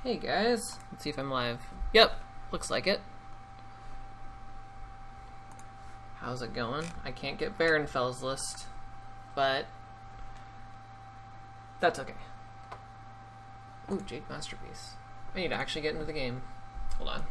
Hey guys, let's see if I'm live. Yep, looks like it. How's it going? I can't get BaronFel's list, but that's okay. Ooh, Jade Masterpiece. I need to actually get into the game. Hold on.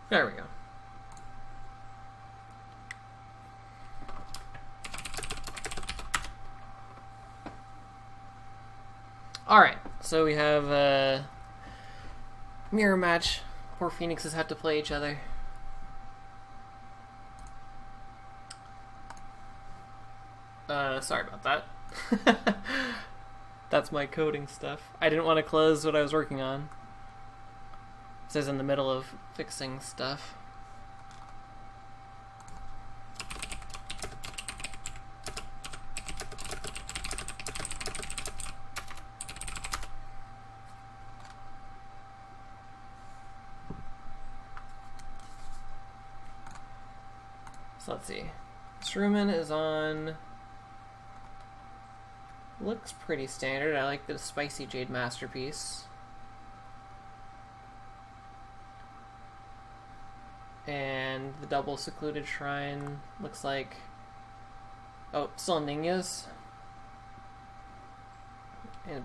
There we go. Alright, so we have a mirror match. Poor Phoenixes have to play each other. Sorry about that. That's my coding stuff. I didn't want to close what I was working on. It says in the middle of fixing stuff. So let's see. Sruman is on. Looks pretty standard. I like the spicy Jade Masterpiece. And the double secluded shrine looks like, oh, still Ninya's,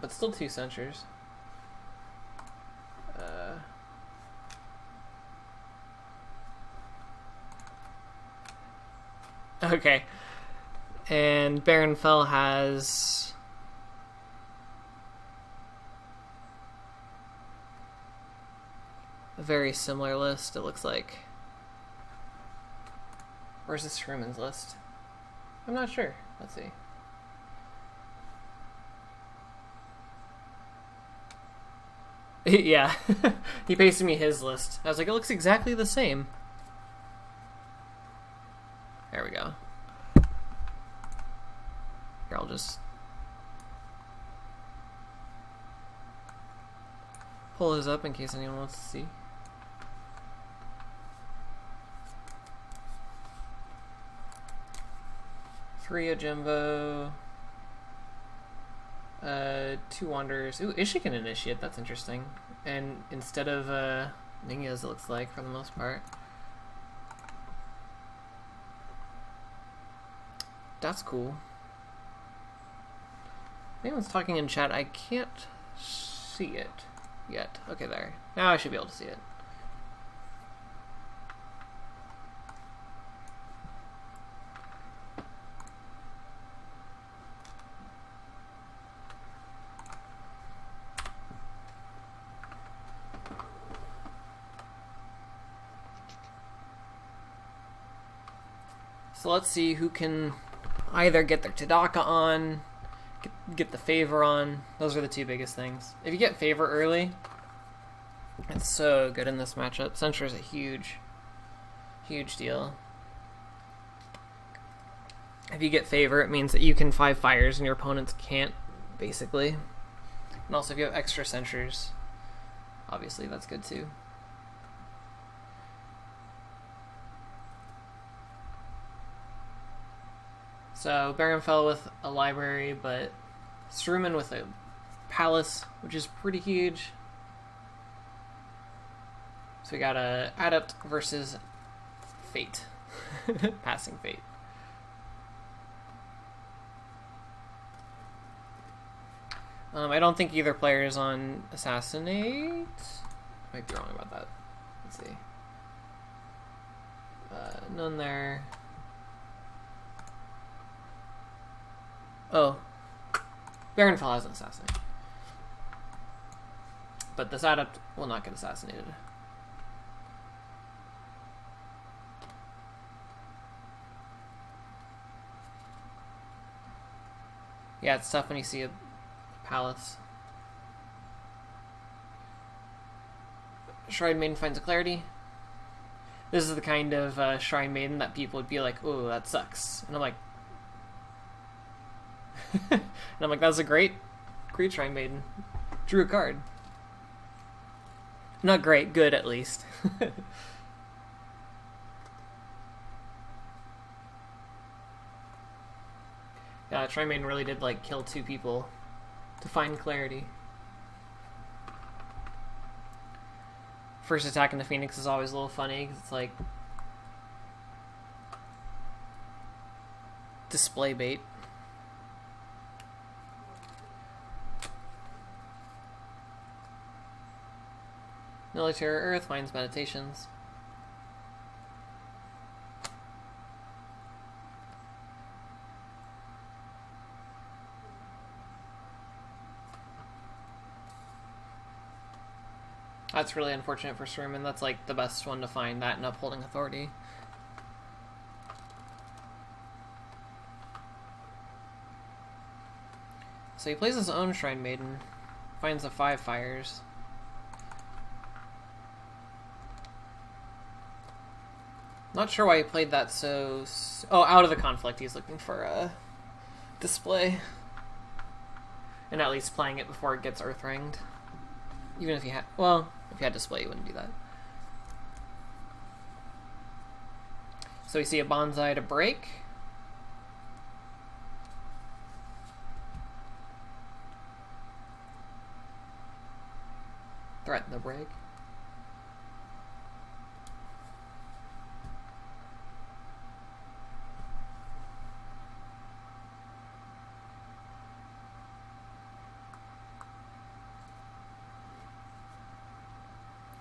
but still 2 censures. Okay, and BaronFel has a very similar list, it looks like. Where's this Sruman's list? I'm not sure. Let's see. Yeah, he pasted me his list. I was like, it looks exactly the same. There we go. Here, I'll just pull his up in case anyone wants to see. Three Jimbo, 2 Wanderers. Ooh, Ishik can initiate, that's interesting. And instead of Ninya's, it looks like, for the most part. That's cool. Anyone's talking in chat, I can't see it yet. Okay, there. Now I should be able to see it. So let's see who can either get their Tadaka on, get the favor on. Those are the 2 biggest things. If you get favor early, it's so good in this matchup. Censure is a huge, huge deal. If you get favor, it means that you can 5 fires and your opponents can't, basically. And also if you have extra censures, obviously that's good too. So BaronFel with a library, but Sruman with a palace, which is pretty huge. So we got a Adept versus Fate. Passing Fate. I don't think either player is on Assassinate. I might be wrong about that. Let's see. None there. Oh, BaronFel has an assassinate. But this Adept will not get assassinated. Yeah, it's tough when you see a palace. Shrine Maiden finds a clarity. This is the kind of Shrine Maiden that people would be like, "Oh, that sucks," and I'm like, "That was a great Shrine Maiden. Drew a card. Not great, good at least." Yeah, Shrine Maiden really did like kill 2 people to find clarity. First attack into Phoenix is always a little funny because it's like display bait. Military Earth finds meditations. That's really unfortunate for Sruman. That's like the best one to find, that and Upholding Authority. So he plays his own Shrine Maiden, finds the 5 fires. Not sure why he played that so... Oh, out of the conflict he's looking for a display. And at least playing it before it gets Earth-ringed. Even if you had... Well, if you had display, you wouldn't do that. So we see a Bonsai to break. Threaten the break.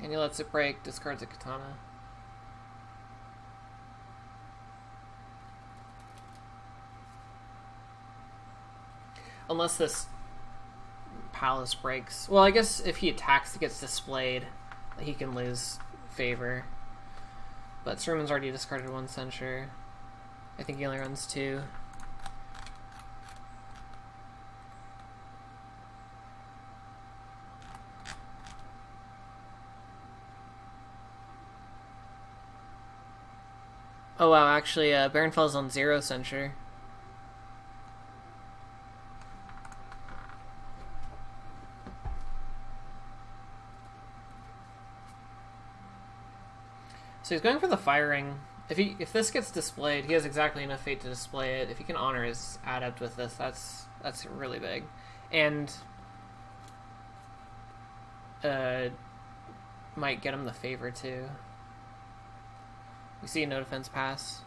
And he lets it break, discards a Katana. Unless this Palace breaks. Well, I guess if he attacks, it gets displayed. He can lose favor. But Sruman's already discarded 1 Censure. I think he only runs 2. Oh wow, actually, BaronFel's on 0 Censure. So he's going for the firing. If this gets displayed, he has exactly enough fate to display it. If he can honor his adept with this, that's really big. And might get him the favor too. We see no defense pass.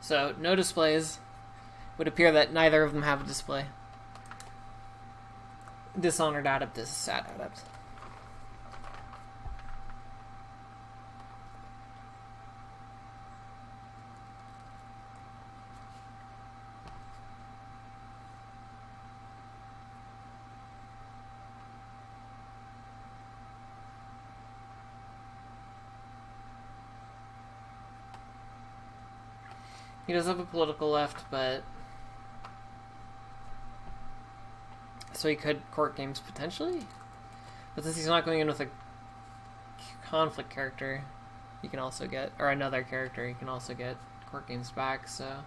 So, no displays. Would appear that neither of them have a display. Dishonored Adept is Sad Adept. He does have a political left, but... So he could court games potentially? But since he's not going in with a conflict character, he can also get... Or another character, he can also get court games back, so...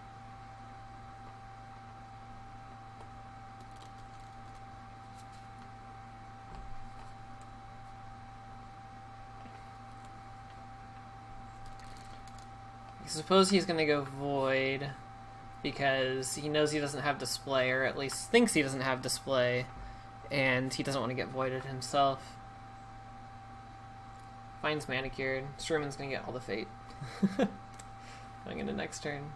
I suppose he's going to go Void because he knows he doesn't have display, or at least thinks he doesn't have display, and he doesn't want to get voided himself. Finds Manicured. Sruman's going to get all the fate. Going into next turn.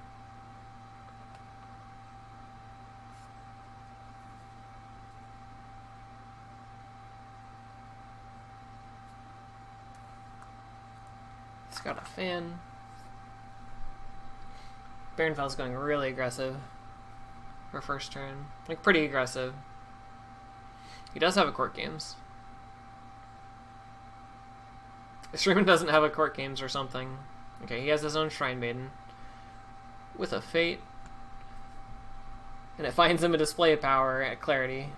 He's got a fan. BaronFel's going really aggressive for first turn. Like, pretty aggressive. He does have a court games. Sruman doesn't have a court games or something. Okay, he has his own Shrine Maiden. With a Fate. And it finds him a display of power at Clarity.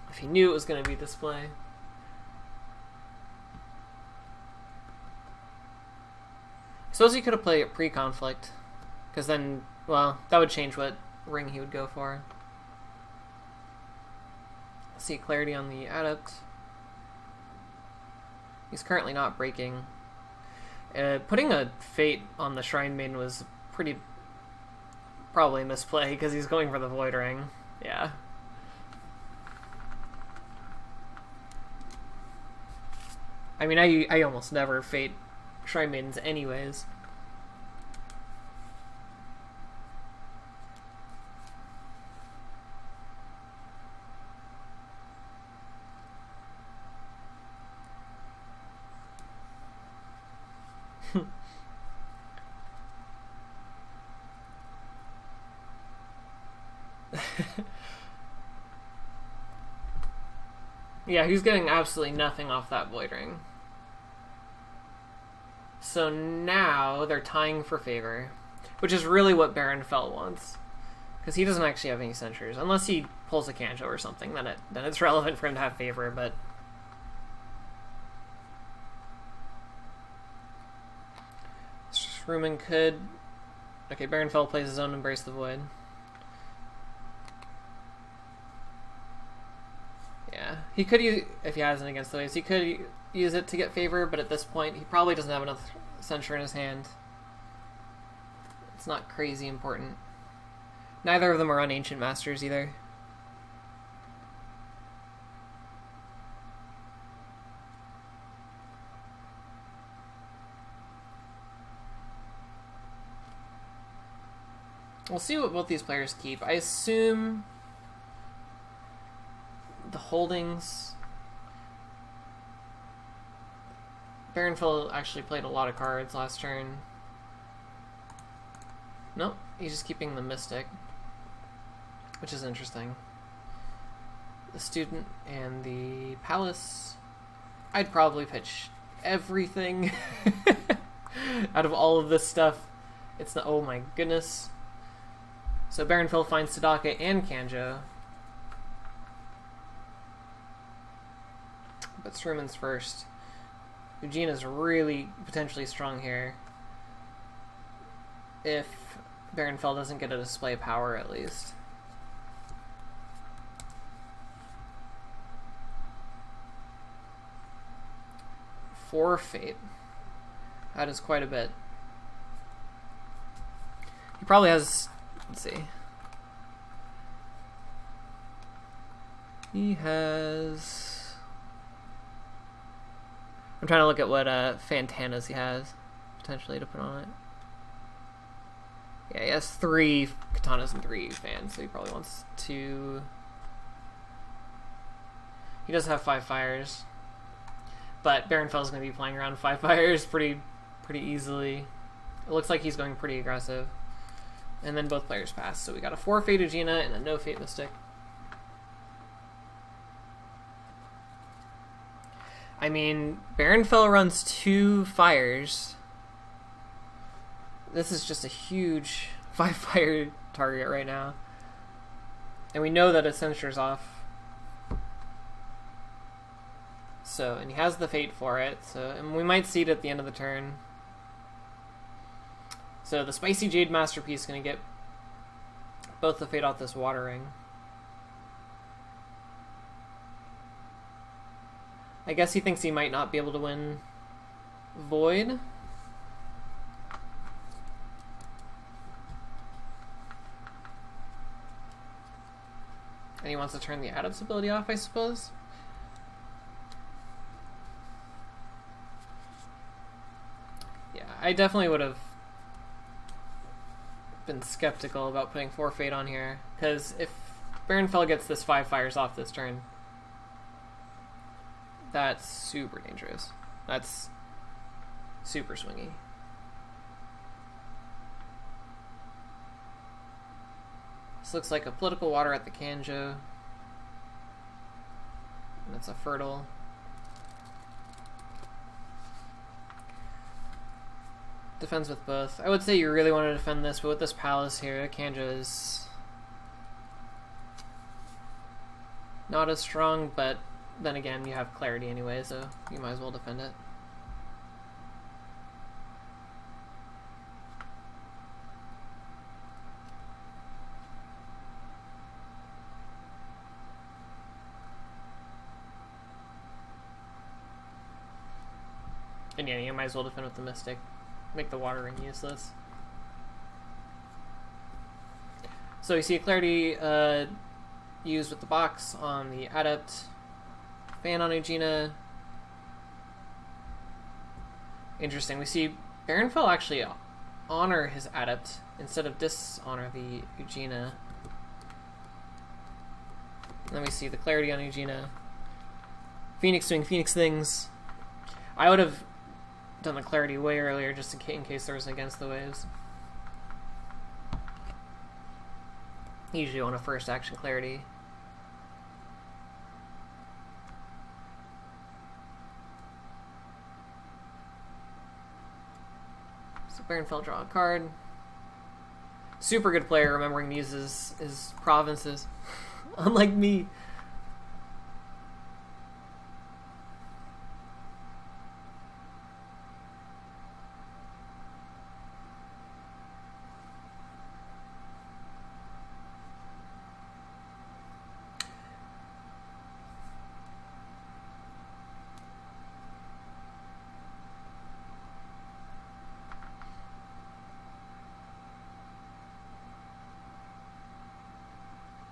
If he knew it was going to be display. Suppose he could have played it pre-conflict. Because then, well, that would change what ring he would go for. Let's see, Clarity on the Adept. He's currently not breaking. Putting a Fate on the Shrine Maiden was probably a misplay, because he's going for the Void Ring. Yeah. I mean, I almost never Fate Shrine Maidens anyways. Yeah, he's getting absolutely nothing off that Void Ring. So now they're tying for favor, which is really what BaronFel wants, because he doesn't actually have any censures unless he pulls a Kanjo or something. Then it's relevant for him to have favor. But Sruman could. Okay, BaronFel plays his own Embrace the Void. Yeah, he could use, if he has it against the waves, he could use it to get favor, but at this point, he probably doesn't have enough censure in his hand. It's not crazy important. Neither of them are on Ancient Masters either. We'll see what both these players keep. I assume the holdings. BaronFel actually played a lot of cards last turn. Nope, he's just keeping the Mystic, which is interesting. The Student and the Palace. I'd probably pitch everything out of all of this stuff. It's not. Oh my goodness. So BaronFel finds Tadaka and Kanjo. But Sruman's first. Ujina's really potentially strong here. If BaronFel doesn't get a display of power, at least. For Fate. That is quite a bit. He probably has... Let's see. He has... I'm trying to look at what Fantanas he has, potentially, to put on it. Yeah, he has 3 Katanas and 3 fans, so he probably wants to... He does have 5 fires. But BaronFel's going to be playing around 5 fires pretty easily. It looks like he's going pretty aggressive. And then both players pass, so we got a 4 Fate Ujina and a no Fate Mystic. I mean, BaronFel runs 2 fires. This is just a huge 5-fire target right now. And we know that his censure's off. So, and he has the Fate for it, so, and we might see it at the end of the turn. So the Spicy Jade Masterpiece is going to get both the Fate off this Water Ring. I guess he thinks he might not be able to win Void. And he wants to turn the Adept's ability off, I suppose. Yeah, I definitely would have been skeptical about putting 4 Fate on here, because if BaronFel gets this 5 fires off this turn, that's super dangerous. That's super swingy. This looks like a political water at the Kanjo. And it's a fertile. Defends with both. I would say you really want to defend this, but with this palace here, Kanja is not as strong, but then again, you have clarity anyway, so you might as well defend it. And yeah, you might as well defend with the Mystic. Make the water ring useless. So you see a clarity used with the box on the Adept. Fan on Ugina. Interesting. We see BaronFel actually honor his Adept instead of dishonor the Ugina. And then we see the clarity on Ugina. Phoenix doing Phoenix things. I would have done the clarity way earlier just in case there was an against the waves. You usually want a first action clarity. So BaronFel draw a card. Super good player remembering to use his provinces. Unlike me.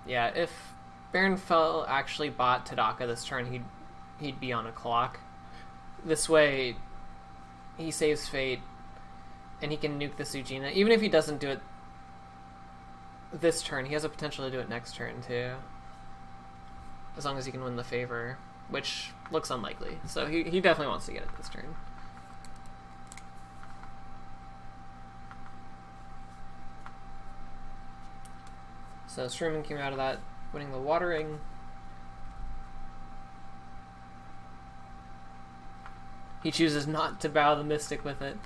Yeah, if BaronFel actually bought Tadaka this turn, he'd be on a clock. This way, he saves Fate, and he can nuke the Ugina. Even if he doesn't do it this turn, he has a potential to do it next turn, too. As long as he can win the favor, which looks unlikely. So he definitely wants to get it this turn. So Sruman came out of that winning the watering. He chooses not to bow the Mystic with it.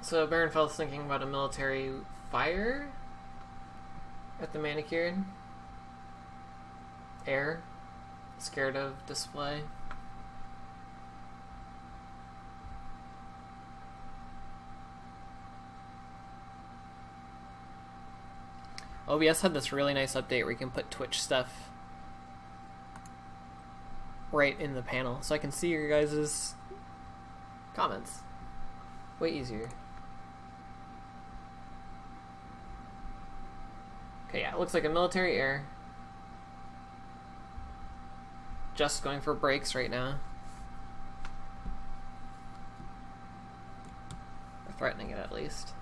So BaronFel's thinking about a military fire at the Manicured. Air. Scared of display. OBS had this really nice update where you can put Twitch stuff right in the panel, so I can see your guys' comments. Way easier. Okay, yeah, it looks like a military air. Just going for breaks right now. Or threatening it at least.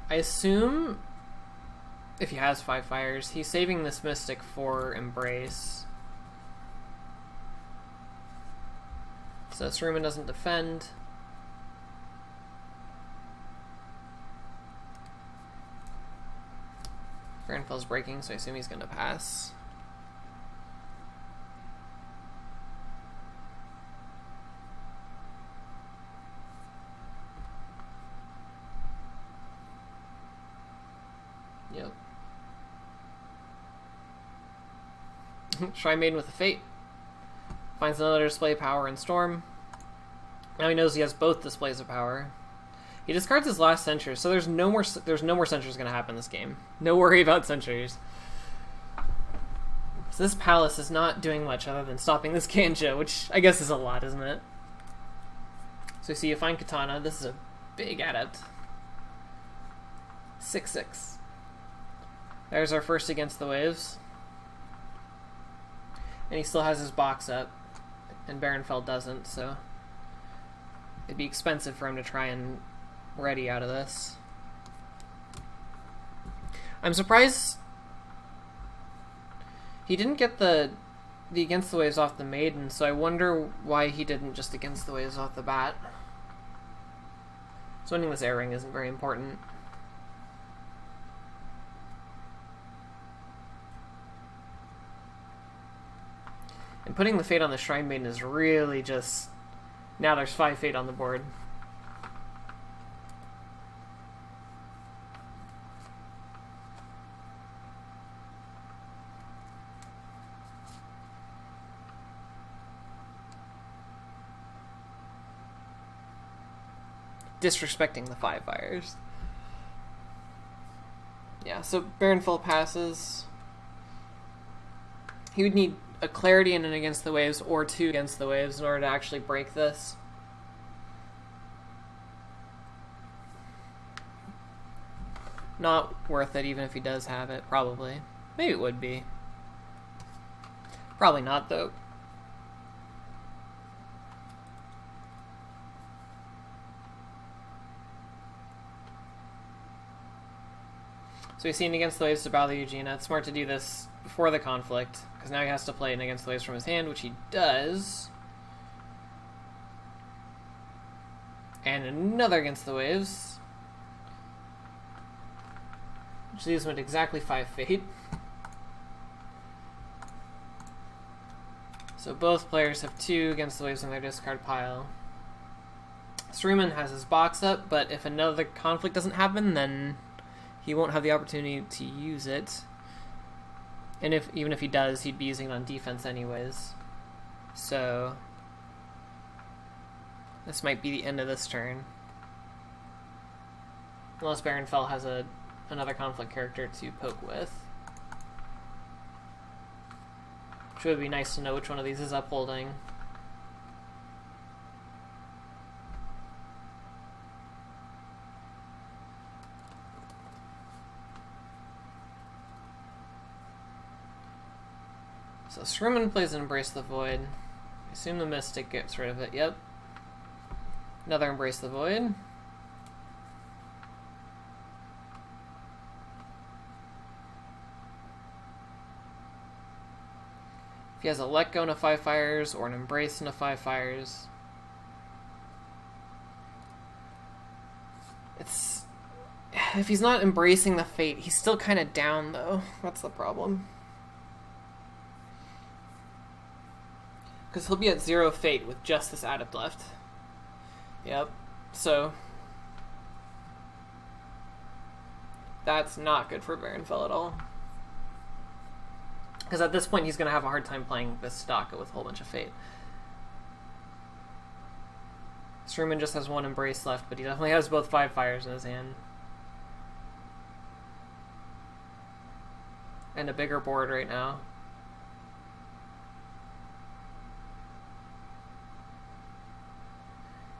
I assume if he has 5 fires, he's saving this Mystic for Embrace. So Sruman doesn't defend. BaronFel's breaking, so I assume he's going to pass. Yep. Shrine Maiden with a Fate. Finds another display of power in Storm. Now he knows he has both displays of power. He discards his last Censure, so there's no more Censures going to happen this game. No worry about Censures. So this Palace is not doing much other than stopping this Kanja, which I guess is a lot, isn't it? So you see a fine Katana. This is a big Adept. 6/6. There's our first against the waves. And he still has his box up, and BaronFel doesn't, so it'd be expensive for him to try and ready out of this. I'm surprised he didn't get the Against the Waves off the Maiden, so I wonder why he didn't just Against the Waves off the bat. So winning this air ring isn't very important. And putting the Fate on the Shrine Maiden is really just... Now there's 5 Fate on the board. Disrespecting the 5 fires. Yeah, so BaronFel passes. He would need a Clarity and an Against the Waves, or 2 Against the Waves, in order to actually break this. Not worth it, even if he does have it, probably. Maybe it would be. Probably not, though. So he's seen Against the Waves to Battle Eugenia. It's smart to do this before the conflict, because now he has to play an Against the Waves from his hand, which he does. And another Against the Waves, which leaves him at exactly 5 Fate. So both players have 2 Against the Waves in their discard pile. Sruman has his box up, but if another conflict doesn't happen, then he won't have the opportunity to use it. And even if he does, he'd be using it on defense anyways. So this might be the end of this turn. Unless BaronFel has another conflict character to poke with. Which would be nice to know which one of these is upholding. So Sruman plays an Embrace the Void. I assume the Mystic gets rid of it. Yep. Another Embrace the Void. If he has a Let Go and a 5 fires, or an Embrace and a 5 fires, it's... If he's not embracing the Fate, he's still kind of down, though. That's the problem. Because he'll be at 0 Fate with just this Adept left. Yep. So that's not good for BaronFel at all. Because at this point he's going to have a hard time playing this Tadaka with a whole bunch of Fate. Sruman just has 1 Embrace left, but he definitely has both 5 fires in his hand. And a bigger board right now.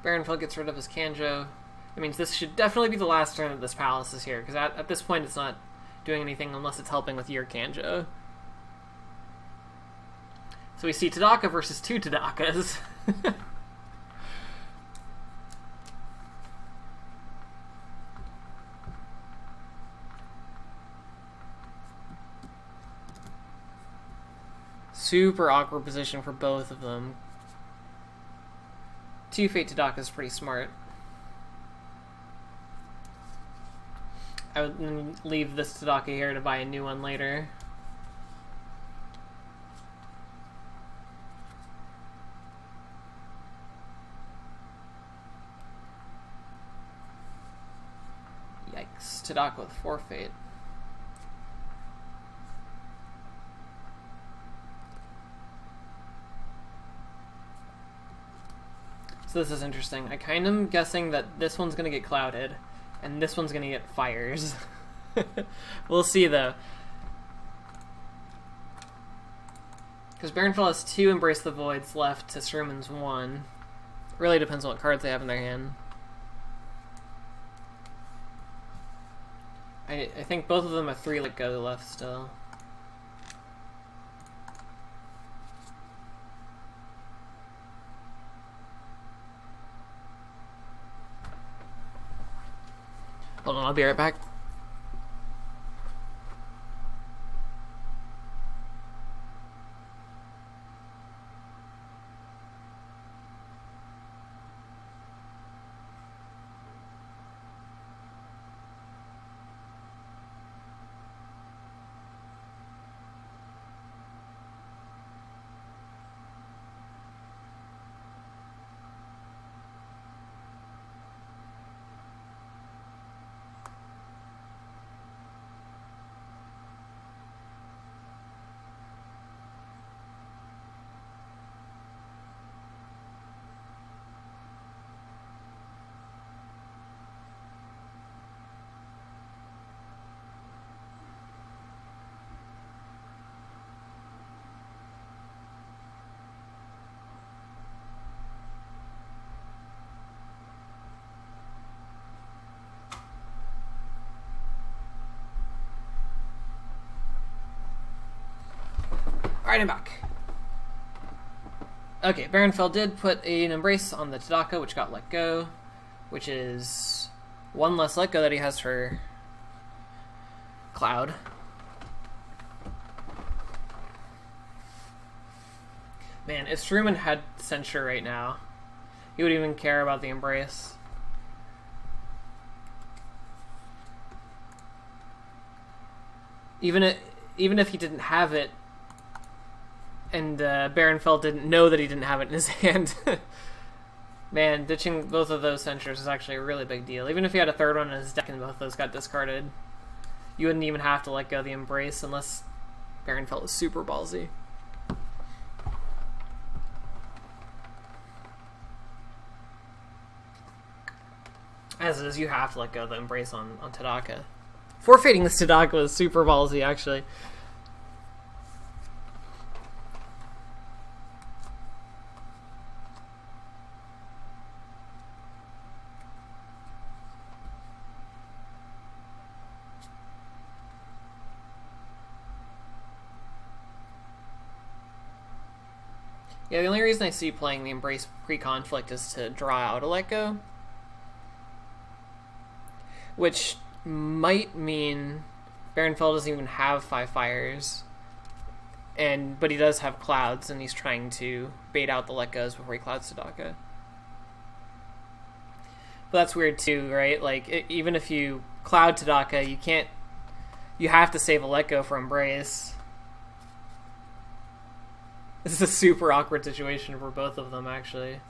BaronFel gets rid of his Kanjo. That means this should definitely be the last turn that this Palace is here, because at this point it's not doing anything unless it's helping with your Kanjo. So we see Tadaka versus 2 Tadakas. Super awkward position for both of them. 2 Fate Tadaka is pretty smart. I would leave this Tadaka here to buy a new one later. Yikes. Tadaka with 4 Fate. So this is interesting. I kind of am guessing that this one's going to get clouded, and this one's going to get fires. We'll see, though. Because BaronFel has 2 Embrace the Voids left to Sruman's 1. It really depends on what cards they have in their hand. I think both of them have 3 Let Go left still. Hold on, I'll be right back. Alright, I'm back. Okay, BaronFel did put an Embrace on the Tadaka, which got let go, which is one less let go that he has for Cloud. Man, if Sruman had Censure right now, he wouldn't even care about the Embrace. Even if he didn't have it, and BaronFel didn't know that he didn't have it in his hand. Man, ditching both of those Censures is actually a really big deal. Even if he had a third one in his deck and both of those got discarded, you wouldn't even have to let go of the Embrace unless BaronFel is super ballsy. As it is, you have to let go of the Embrace on Tadaka. Forfeiting this Tadaka was super ballsy, actually. Yeah, the only reason I see playing the Embrace pre-conflict is to draw out a let go. Which might mean BaronFel doesn't even have 5 fires. But he does have clouds, and he's trying to bait out the let goes before he clouds Tadaka. But that's weird too, right? Like, even if you cloud Tadaka, you have to save a let go for Embrace. This is a super awkward situation for both of them, actually.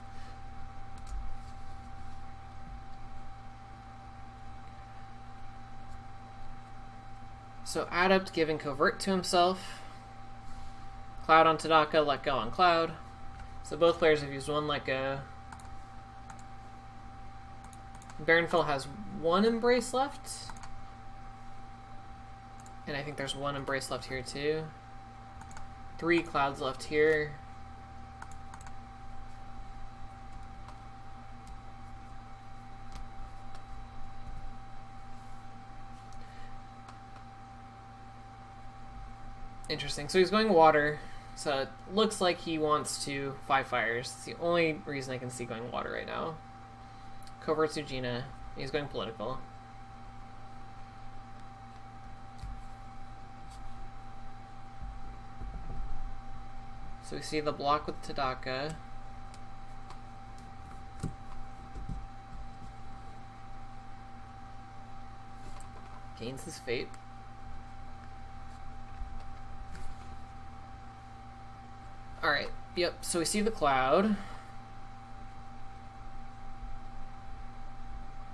So Adept giving Covert to himself. Cloud on Tadaka, let go on Cloud. So both players have used one let go. BaronFel has 1 Embrace left. And I think there's 1 Embrace left here too. 3 clouds left here. Interesting. So he's going water. So it looks like he wants to 5 fires. It's the only reason I can see going water right now. Covert Sujina. He's going political. So we see the block with Tadaka. Gains his fate. Alright, yep, so we see the cloud.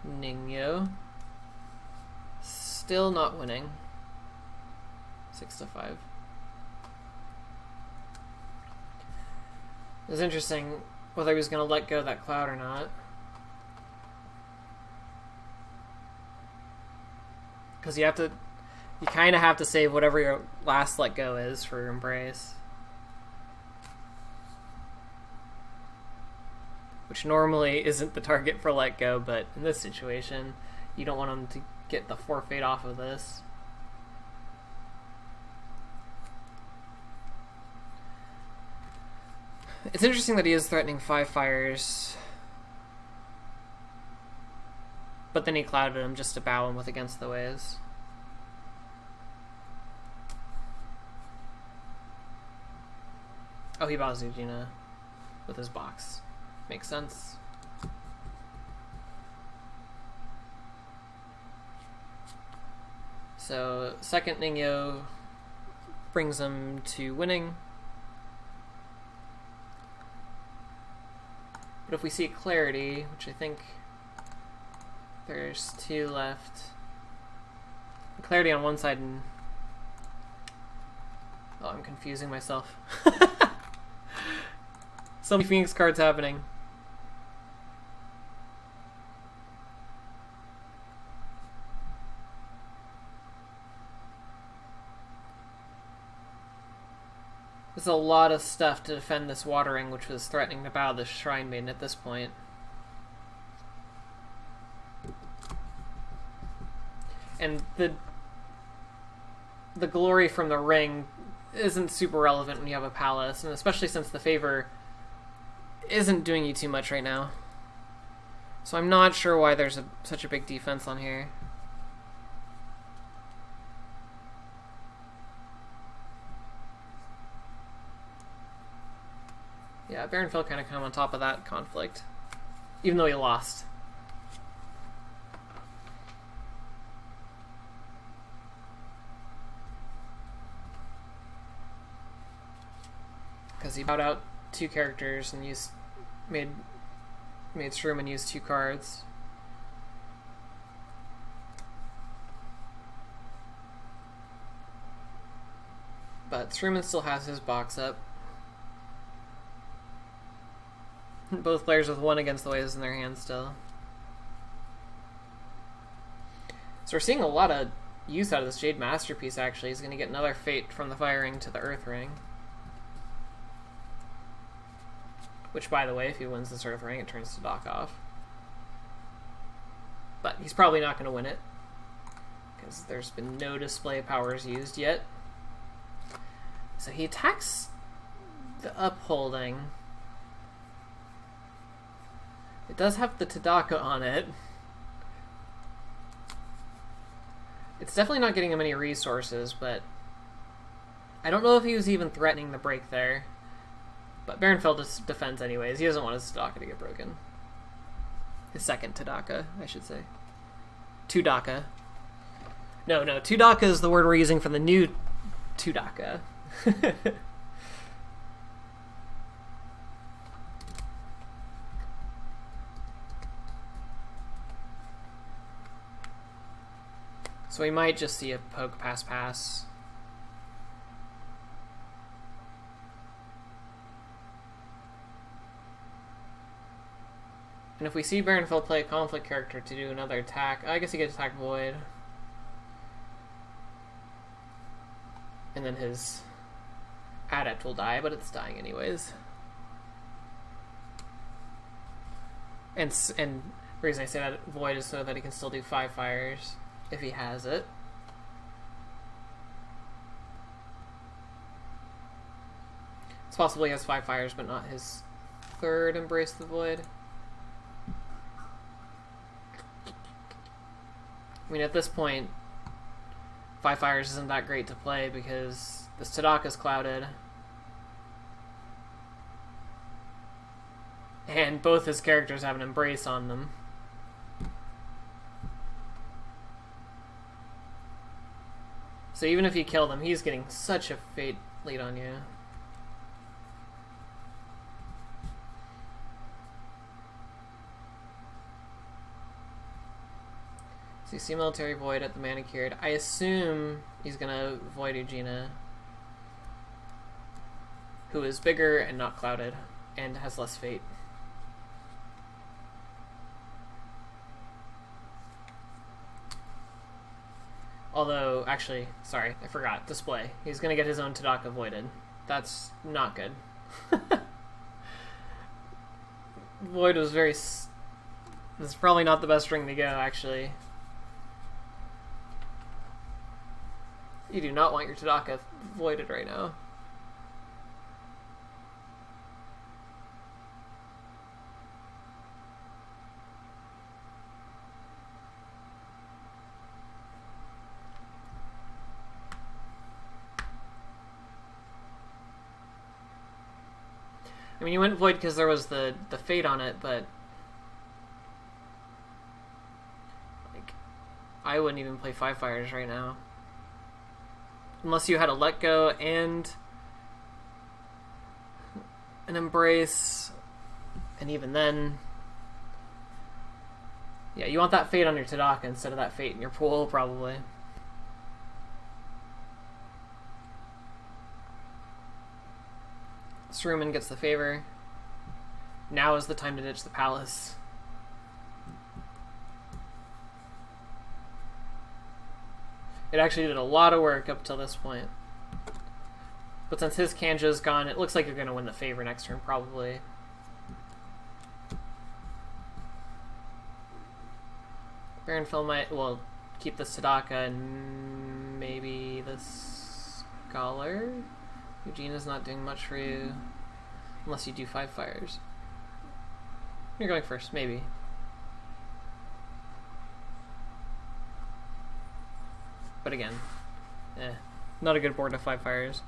Ningyo. Still not winning. 6-5. It was interesting whether he was going to let go of that cloud or not. Because you kind of have to save whatever your last let go is for Embrace. Which normally isn't the target for let go, but in this situation, you don't want him to get the forfeit off of this. It's interesting that he is threatening 5 fires. But then he clouded him just to bow him with Against the Waves. Oh, he bows Eugenia with his box. Makes sense. So, second Ningyo brings him to winning. But if we see Clarity, which I think there's 2 left. Clarity on one side and... Oh, I'm confusing myself. So many Phoenix cards happening. There's a lot of stuff to defend this Watering, which was threatening to bow the Shrine Maiden at this point. And the glory from the ring isn't super relevant when you have a palace, and especially since the favor isn't doing you too much right now. So I'm not sure why there's such a big defense on here. Yeah, BaronFel kind of come on top of that conflict, even though he lost. Because he bowed out 2 characters and made Sruman use 2 cards. But Sruman still has his box up. Both players with 1 Against the Waves in their hand still. So we're seeing a lot of use out of this Jade Masterpiece, actually. He's going to get another Fate from the Fire Ring to the Earth Ring. Which, by the way, if he wins this Earth Ring, it turns Tadaka off. But he's probably not going to win it, because there's been no display powers used yet. So he attacks the Upholding. It does have the Tadaka on it. It's definitely not getting him any resources, but I don't know if he was even threatening the break there. But BaronFel just defends anyways. He doesn't want his Tadaka to get broken. His second Tadaka, I should say. Tudaka. No, Tudaka is the word we're using for the new Tudaka. So we might just see a poke pass. And if we see BaronFel play a conflict character to do another attack, I guess he gets attack Void. And then his Adept will die, but it's dying anyways. And the reason I say that Void is so that he can still do 5 fires if he has it. It's possible he has 5 fires, but not his 3rd Embrace the Void. I mean, at this point, 5 fires isn't that great to play because this Tadaka's clouded. And both his characters have an Embrace on them. So even if you kill them, he's getting such a Fate lead on you. So you see Military Void at the Manicured. I assume he's gonna Void Eugenia, who is bigger and not clouded, and has less Fate. Although, actually, sorry, I forgot. Display. He's gonna get his own Tadaka voided. That's not good. Void was very... This is probably not the best ring to go, actually. You do not want your Tadaka voided right now. I mean, you went void because there was the fate on it, but like, I wouldn't even play 5 fires right now. Unless you had a let go and an embrace, and even then, yeah, you want that fate on your Tadaka instead of that fate in your pool, probably. Sruman gets the favor. Now is the time to ditch the palace. It actually did a lot of work up till this point. But since his Kanjo's gone, it looks like you're going to win the favor next turn, probably. BaronFel might, well, keep the Tadaka and maybe the Scholar. Eugenia's not doing much for you. Unless you do 5 fires. You're going first, maybe. But again, not a good board to 5 fires.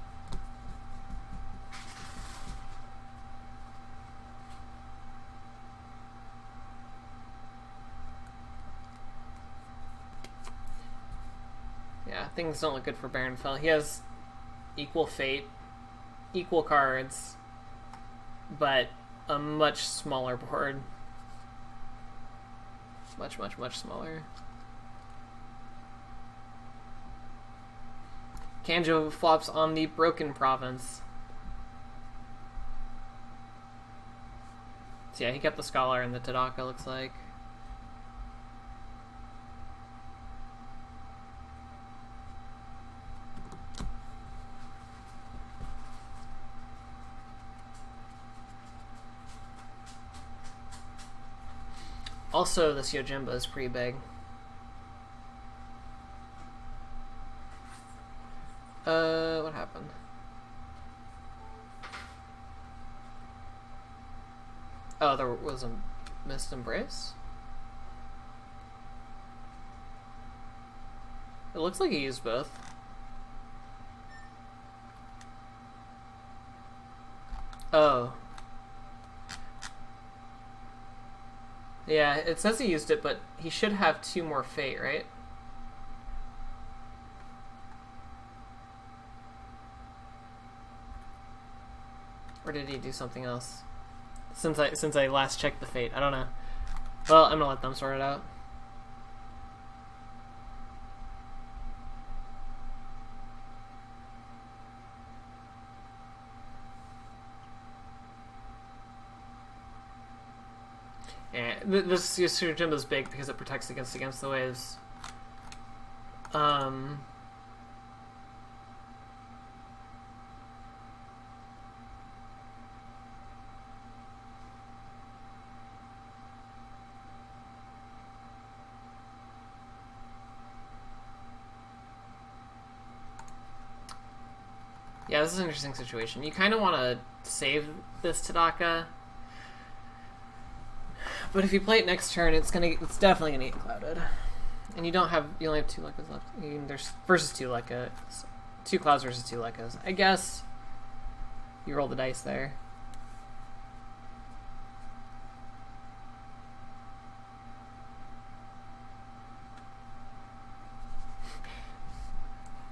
Yeah, things don't look good for BaronFel. He has equal fate, equal cards, but a much smaller board. Much, much, much smaller. Kanjo flops on the Broken Province. So yeah, he kept the Scholar and the Tadaka, looks like. Also, this Yojimba is pretty big. What happened? Oh, there was a missed embrace? It looks like he used both. Oh. Yeah, it says he used it, but he should have 2 more fate, right? Or did he do something else? Since I last checked the fate, I don't know. Well, I'm gonna let them sort it out. Yeah, this Yojimba is big because it protects against the waves. Yeah, this is an interesting situation. You kind of want to save this Tadaka, but if you play it next turn, it's definitely gonna get clouded, and you only have 2 Lekkas left. There's versus 2 Lekkas, 2 clouds versus 2 Lekkas. I guess you roll the dice there.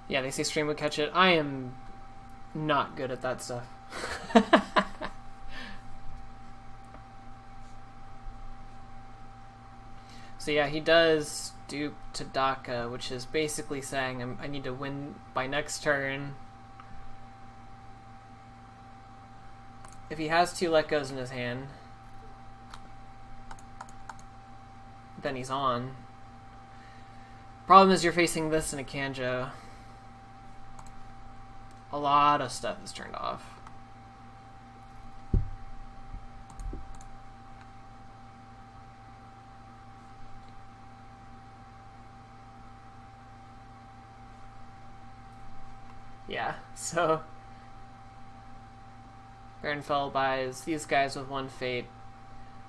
Yeah, they say stream would catch it. I am not good at that stuff. So yeah, he does dupe Tadaka, which is basically saying I need to win by next turn. If he has 2 Lekkos in his hand, then he's on. Problem is you're facing this in a Kanjo. A lot of stuff is turned off. Yeah, so BaronFel buys these guys with 1 fate,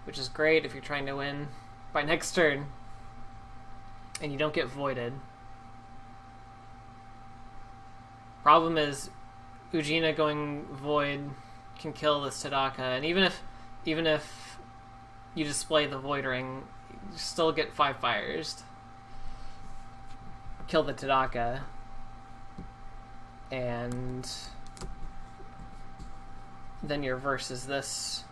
which is great if you're trying to win by next turn and you don't get voided. Problem is Ujina going void can kill this Tadaka, and even if you display the Void Ring, you still get 5 fires. Kill the Tadaka, and then your verse is this.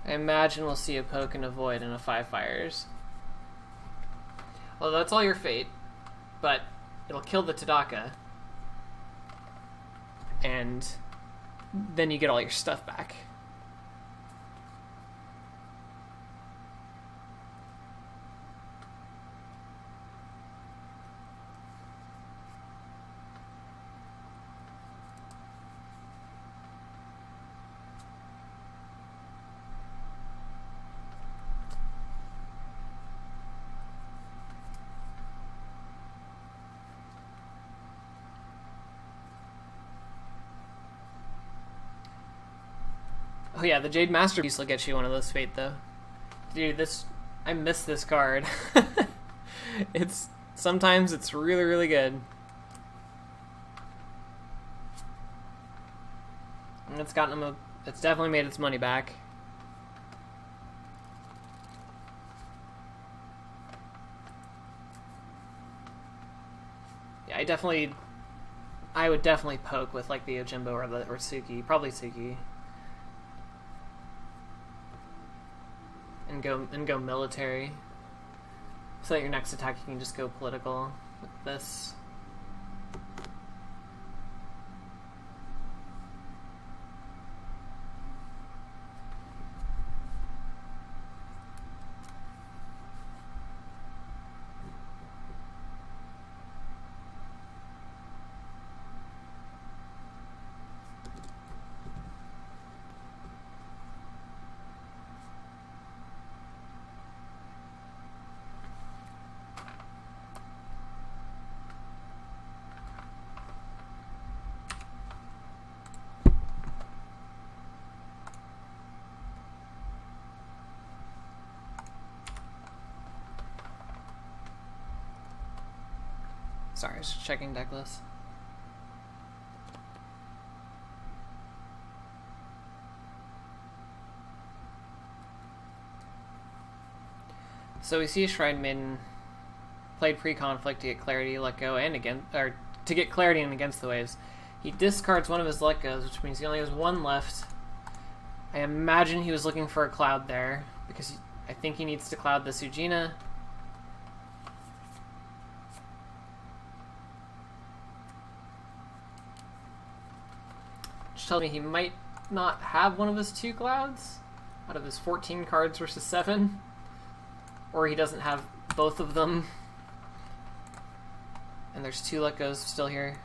I imagine we'll see a poke and a void and a 5 fires. Well, that's all your fate, but it'll kill the Tadaka, and then you get all your stuff back. Oh yeah, the Jade Masterpiece will get you one of those fate though. Dude, I miss this card. Sometimes it's really, really good. And it's definitely made its money back. Yeah, I would definitely poke with like the Yojimbo or Suki, probably Suki. And go military, so that your next attack you can just go political with this. Sorry, I was just checking deck list. So we see a Shrine Maiden played pre-conflict to get clarity, let go, and to get clarity and against the waves. He discards one of his let goes, which means he only has 1 left. I imagine he was looking for a cloud there, because I think he needs to cloud the Sujina. Tells me he might not have one of his 2 clouds out of his 14 cards versus 7, or he doesn't have both of them, and there's 2 let goes still here.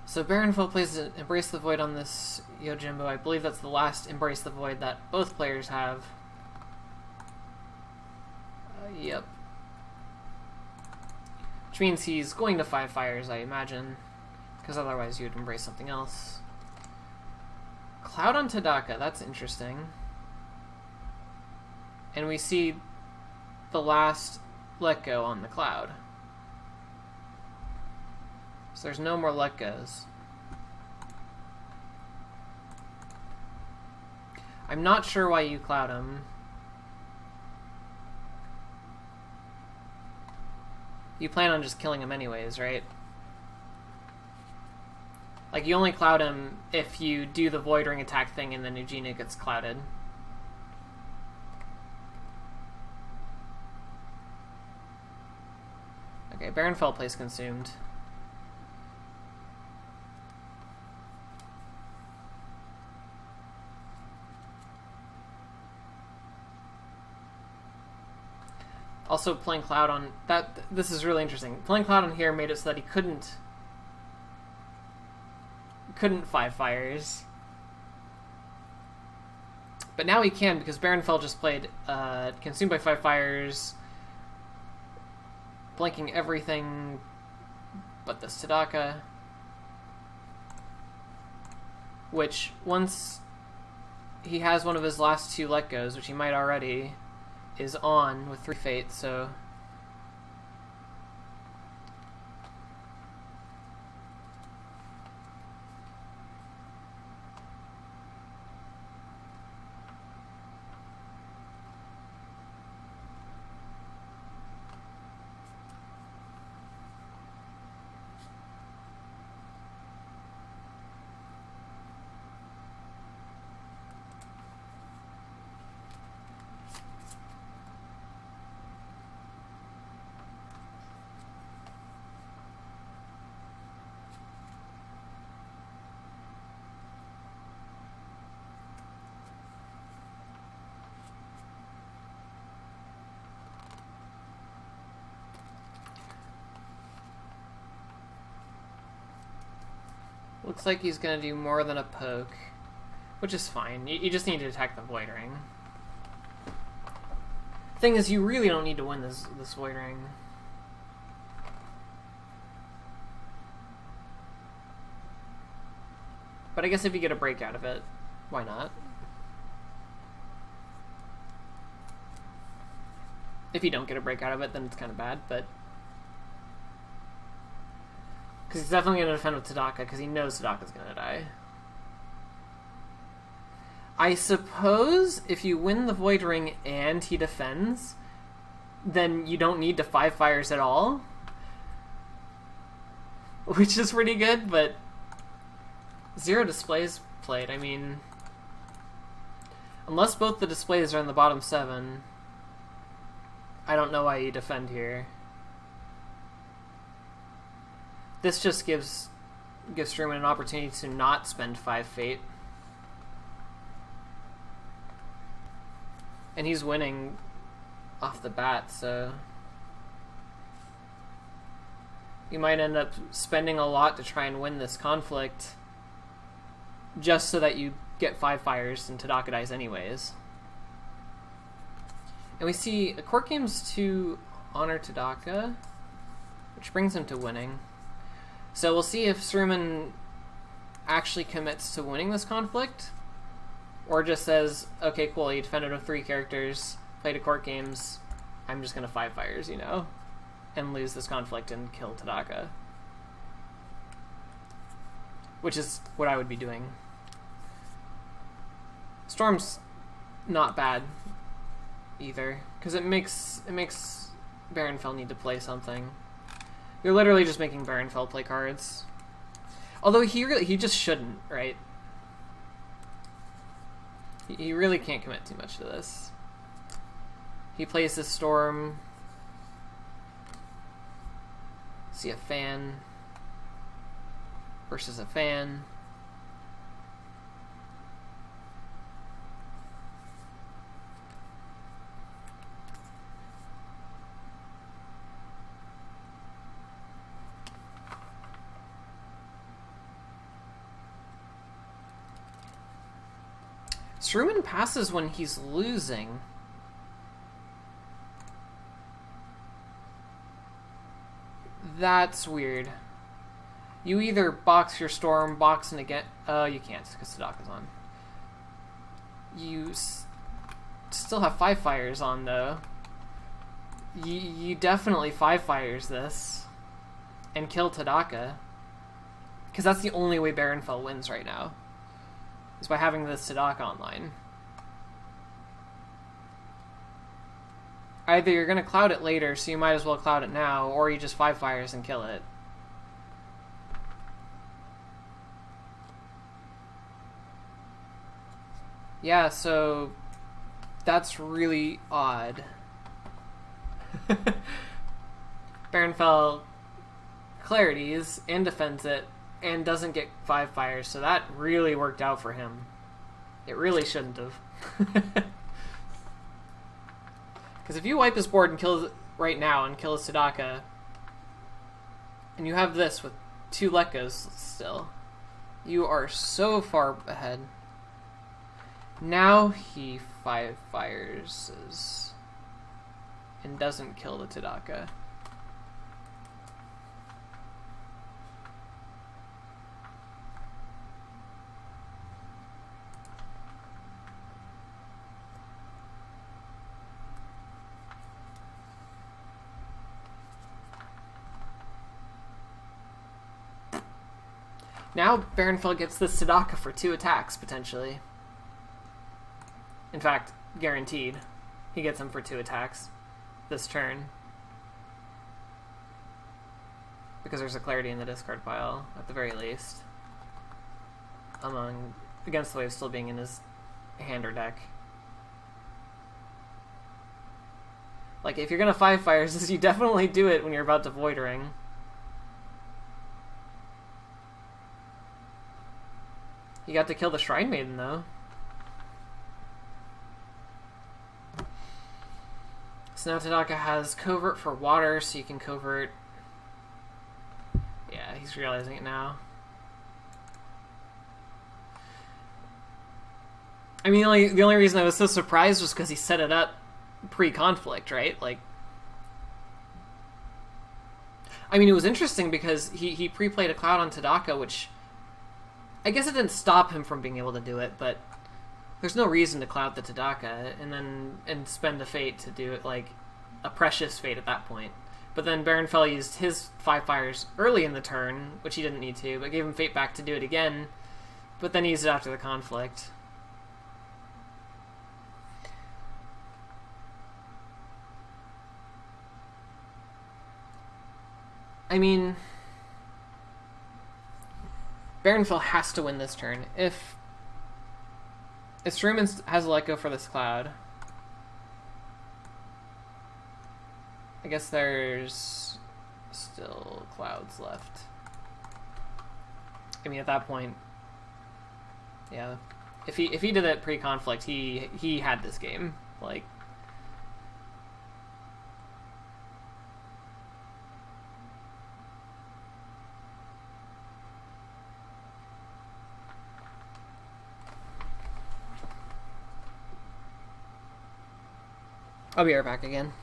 So BaronFel plays Embrace the Void on this Yojimbo. I believe that's the last Embrace the Void that both players have. Yep. Which means he's going to 5 fires, I imagine, because otherwise you would embrace something else. Cloud on Tadaka, that's interesting. And we see the last let go on the cloud. So there's no more let goes. I'm not sure why you cloud him. You plan on just killing him anyways, right? Like, you only cloud him if you do the Void Ring attack thing and then Ujina gets clouded. Okay, BaronFel plays Consumed. Also, playing Cloud on that. This is really interesting. Playing Cloud on here made it so that he couldn't 5 fires, but now he can because BaronFel just played Consumed by 5 fires, blanking everything but the Tadaka. which once he has one of his last 2 let goes, which he might already, is on with 3 fate, so looks like he's going to do more than a poke, which is fine. You just need to attack the Void Ring. Thing is, you really don't need to win this Void Ring. But I guess if you get a break out of it, why not? If you don't get a break out of it, then it's kind of bad, but... because he's definitely going to defend with Tadaka, because he knows Tadaka's going to die. I suppose if you win the Void Ring and he defends, then you don't need to 5 fires at all. Which is pretty good, but 0 displays played. I mean, unless both the displays are in the bottom 7, I don't know why you defend here. This just gives Sruman an opportunity to not spend 5 fate. And he's winning off the bat, so... you might end up spending a lot to try and win this conflict just so that you get 5 fires and Tadaka dies anyways. And we see a court game's to honor Tadaka, which brings him to winning. So we'll see if Sruman actually commits to winning this conflict, or just says, okay, cool, you defended with 3 characters, played a court games, I'm just going to 5 fires, you know, and lose this conflict and kill Tadaka. Which is what I would be doing. Storm's not bad either, because it makes BaronFel need to play something. You're literally just making BaronFel play cards. Although he just shouldn't, right? He really can't commit too much to this. He plays this Storm. See a fan versus a fan. Sruman passes when he's losing. That's weird. You either box your Storm, box and again... you can't, because Tadaka's on. You still have 5 fires on, though. You definitely 5 fires this. And kill Tadaka. Because that's the only way BaronFel wins right now. Is by having this Tadaka online. Either you're going to cloud it later, so you might as well cloud it now, or you just 5 fires and kill it. Yeah, so that's really odd. BaronFel clarities and defends it, and doesn't get 5 fires, so that really worked out for him. It really shouldn't have. Because if you wipe his board and kill right now and kill his Tadaka, and you have this with 2 let goes still, you are so far ahead. Now he 5 fires and doesn't kill the Tadaka. Now BaronFel gets this Tadaka for 2 attacks, potentially. In fact, guaranteed. He gets him for 2 attacks this turn. Because there's a clarity in the discard pile, at the very least. Against the Wave still being in his hand or deck. Like, if you're gonna 5-fire this, you definitely do it when you're about to Void Ring. You got to kill the Shrine Maiden, though. So now Tadaka has Covert for water, so you can Covert... Yeah, he's realizing it now. I mean, the only reason I was so surprised was because he set it up pre-conflict, right? Like... I mean, it was interesting because he pre-played a Cloud on Tadaka, which... I guess it didn't stop him from being able to do it, but there's no reason to Cloud the Tadaka and spend a Fate to do it, like a precious Fate at that point. But then BaronFel used his 5-fires early in the turn, which he didn't need to, but gave him Fate back to do it again, but then used it after the conflict. I mean... BaronFel has to win this turn. If Sruman has a let go for this Cloud, I guess there's still Clouds left. I mean, at that point, yeah. If he did it pre-conflict, he had this game. Like, I'll be right back again.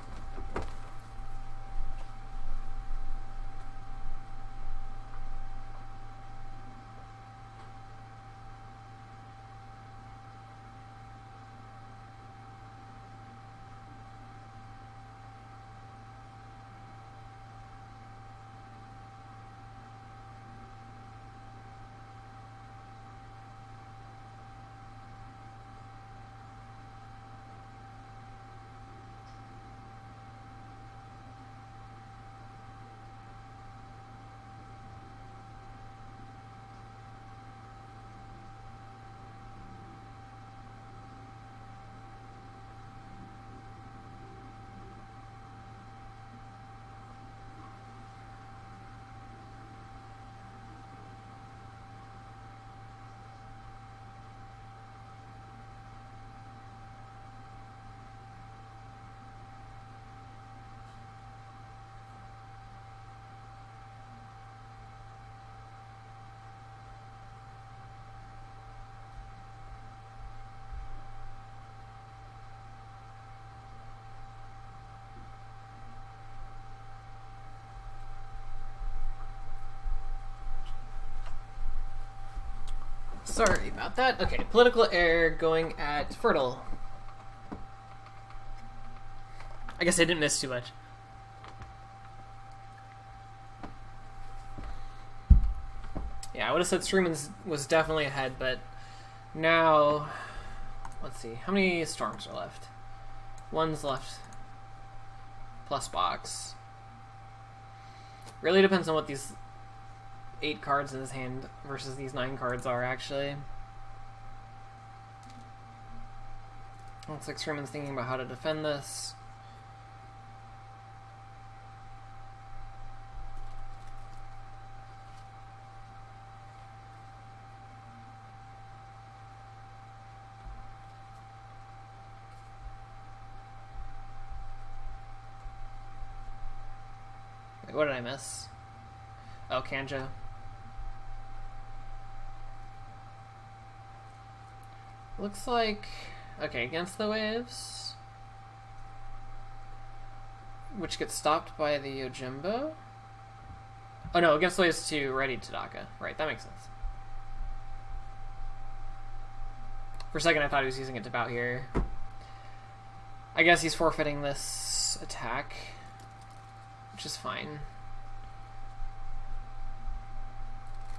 Sorry about that. Okay, political error going at Fertile. I guess I didn't miss too much. Yeah, I would have said Sruman was definitely ahead, but now... Let's see. How many Storms are left? 1's left. Plus box. Really depends on what these 8 cards in his hand versus these 9 cards are, actually. Looks like Sruman's thinking about how to defend this. Wait, what did I miss? Oh, Kanja. Looks like... Okay, against the waves. Which gets stopped by the Yojimbo. Oh no, against the waves to ready Tadaka. Right, that makes sense. For a second I thought he was using it to bout here. I guess he's forfeiting this attack. Which is fine.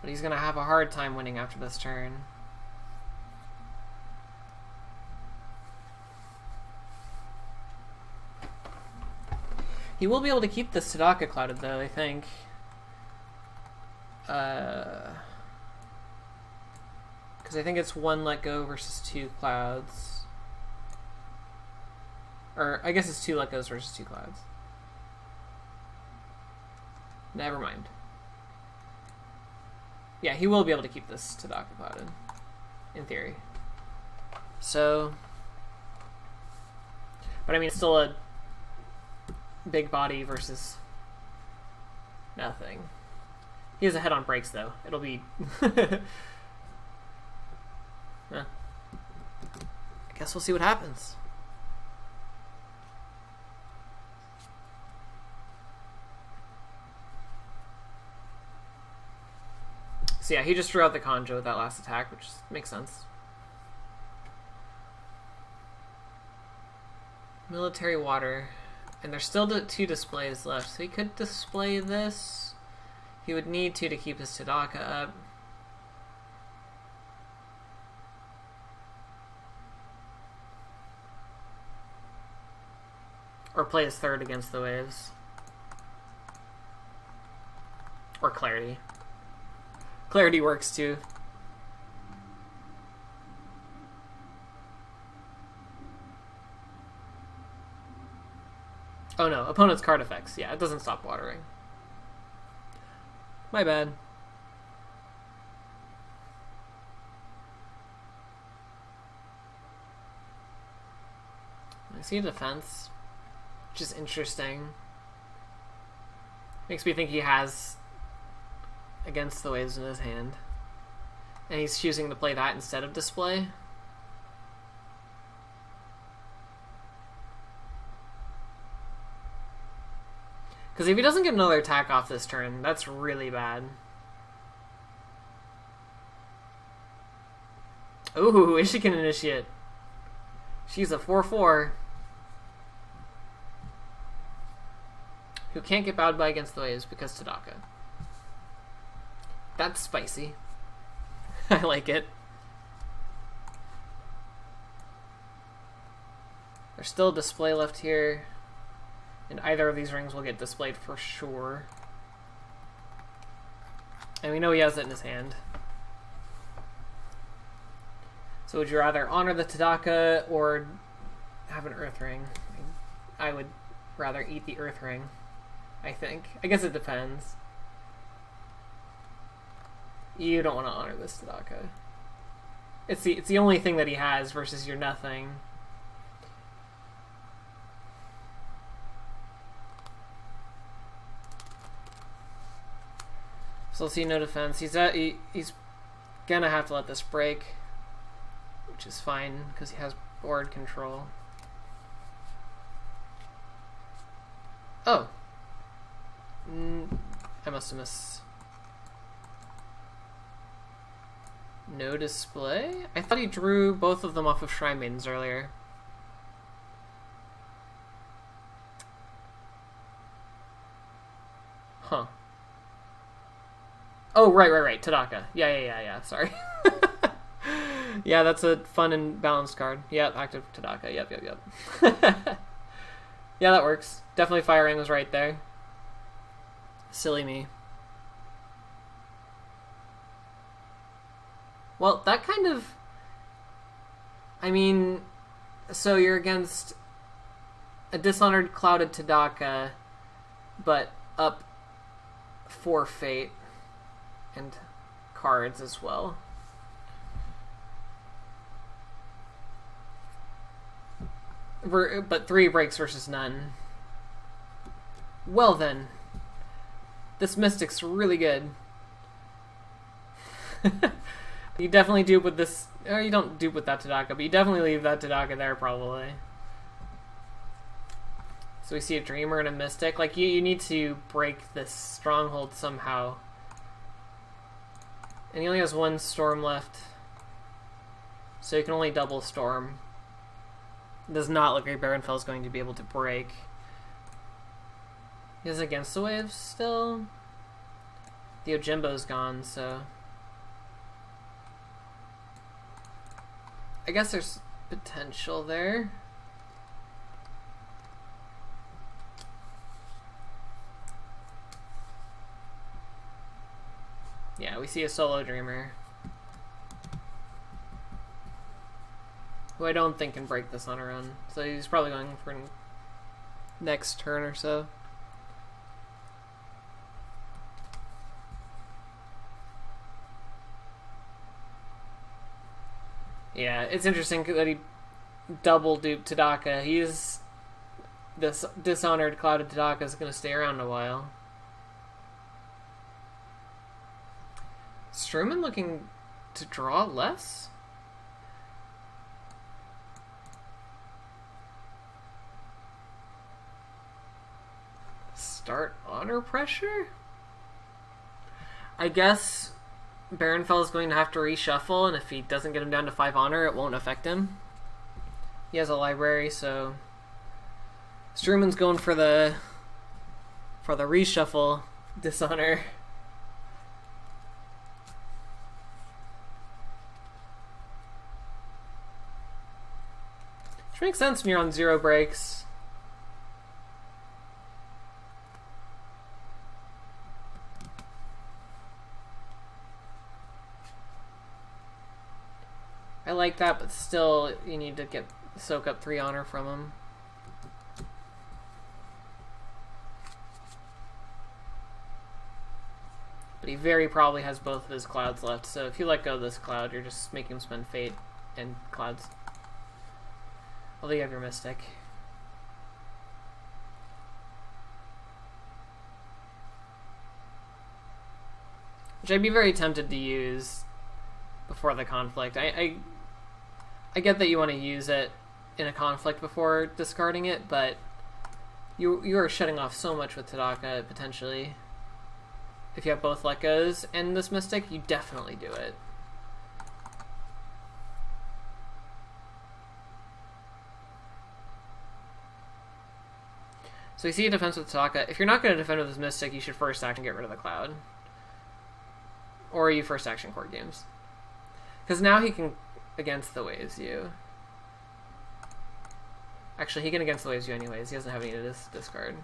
But he's gonna have a hard time winning after this turn. He will be able to keep the Tadaka clouded though, I think. Because I think it's 1 let go versus 2 clouds. Or I guess it's 2 let goes versus 2 clouds. Never mind. Yeah, he will be able to keep this Tadaka clouded, in theory. So, but I mean, it's still a big body versus nothing. He has a head on brakes though. It'll be I guess we'll see what happens. So yeah, he just threw out the Conjo with that last attack, which makes sense. Military water. And there's still 2 displays left, so he could display this. He would need to keep his Tadaka up. Or play his 3rd against the waves. Or Clarity. Clarity works too. Oh no, opponent's card effects. Yeah, it doesn't stop watering. My bad. I see a defense, which is interesting. Makes me think he has Against the Waves in his hand. And he's choosing to play that instead of display. Because if he doesn't get another attack off this turn, that's really bad. Ooh, Ishiken Initiate. She's a 4/4. Who can't get bowed by Against the Waves because Tadaka. That's spicy. I like it. There's still a display left here. And either of these rings will get displayed for sure. And we know he has it in his hand. So would you rather honor the Tadaka or have an Earth Ring? I would rather eat the Earth Ring, I think. I guess it depends. You don't want to honor this Tadaka. It's the only thing that he has versus your nothing. So let's see, no defense. He's gonna have to let this break, which is fine because he has board control. Oh, I must have missed. No display? I thought he drew both of them off of Shrine Maidens earlier. Huh. Oh, right. Tadaka. Yeah. Sorry. Yeah, that's a fun and balanced card. Yep, active Tadaka. Yep. Yeah, that works. Definitely Fire Ring was right there. Silly me. Well, that kind of... I mean, so you're against a Dishonored Clouded Tadaka, but up 4 Fate and cards as well. But 3 breaks versus none. Well then, this Mystic's really good. You definitely dupe with this, or you don't dupe with that Tadaka, but you definitely leave that Tadaka there probably. So we see a Dreamer and a Mystic. Like, you need to break this stronghold somehow. And he only has 1 Storm left. So you can only double Storm. It does not look like BaronFel is going to be able to break. He has Against the Waves still. The Ojimbo's gone, so I guess there's potential there. Yeah, we see a solo dreamer, who I don't think can break this on her own. So he's probably going for next turn or so. Yeah, it's interesting that he double duped Tadaka. He's this dishonored clouded Tadaka is going to stay around a while. Sruman looking to draw less? Start honor pressure? I guess BaronFel is going to have to reshuffle, and if he doesn't get him down to 5 honor, it won't affect him. He has a library, so Struman's going for the reshuffle dishonor. Which makes sense when you're on 0 breaks. I like that, but still, you need to soak up 3 honor from him. But he very probably has both of his clouds left, so if you let go of this cloud, you're just making him spend fate and clouds. Although you have your mystic. Which I'd be very tempted to use before the conflict. I get that you want to use it in a conflict before discarding it, but you are shutting off so much with Tadaka, potentially. If you have both let goes and this mystic, you definitely do it. So you see a defense with Tadaka. If you're not going to defend with this mystic, you should first action get rid of the cloud. Or you first action court games. Because now he can against the waves you. Actually, he can against the waves you anyways. He doesn't have any to discard.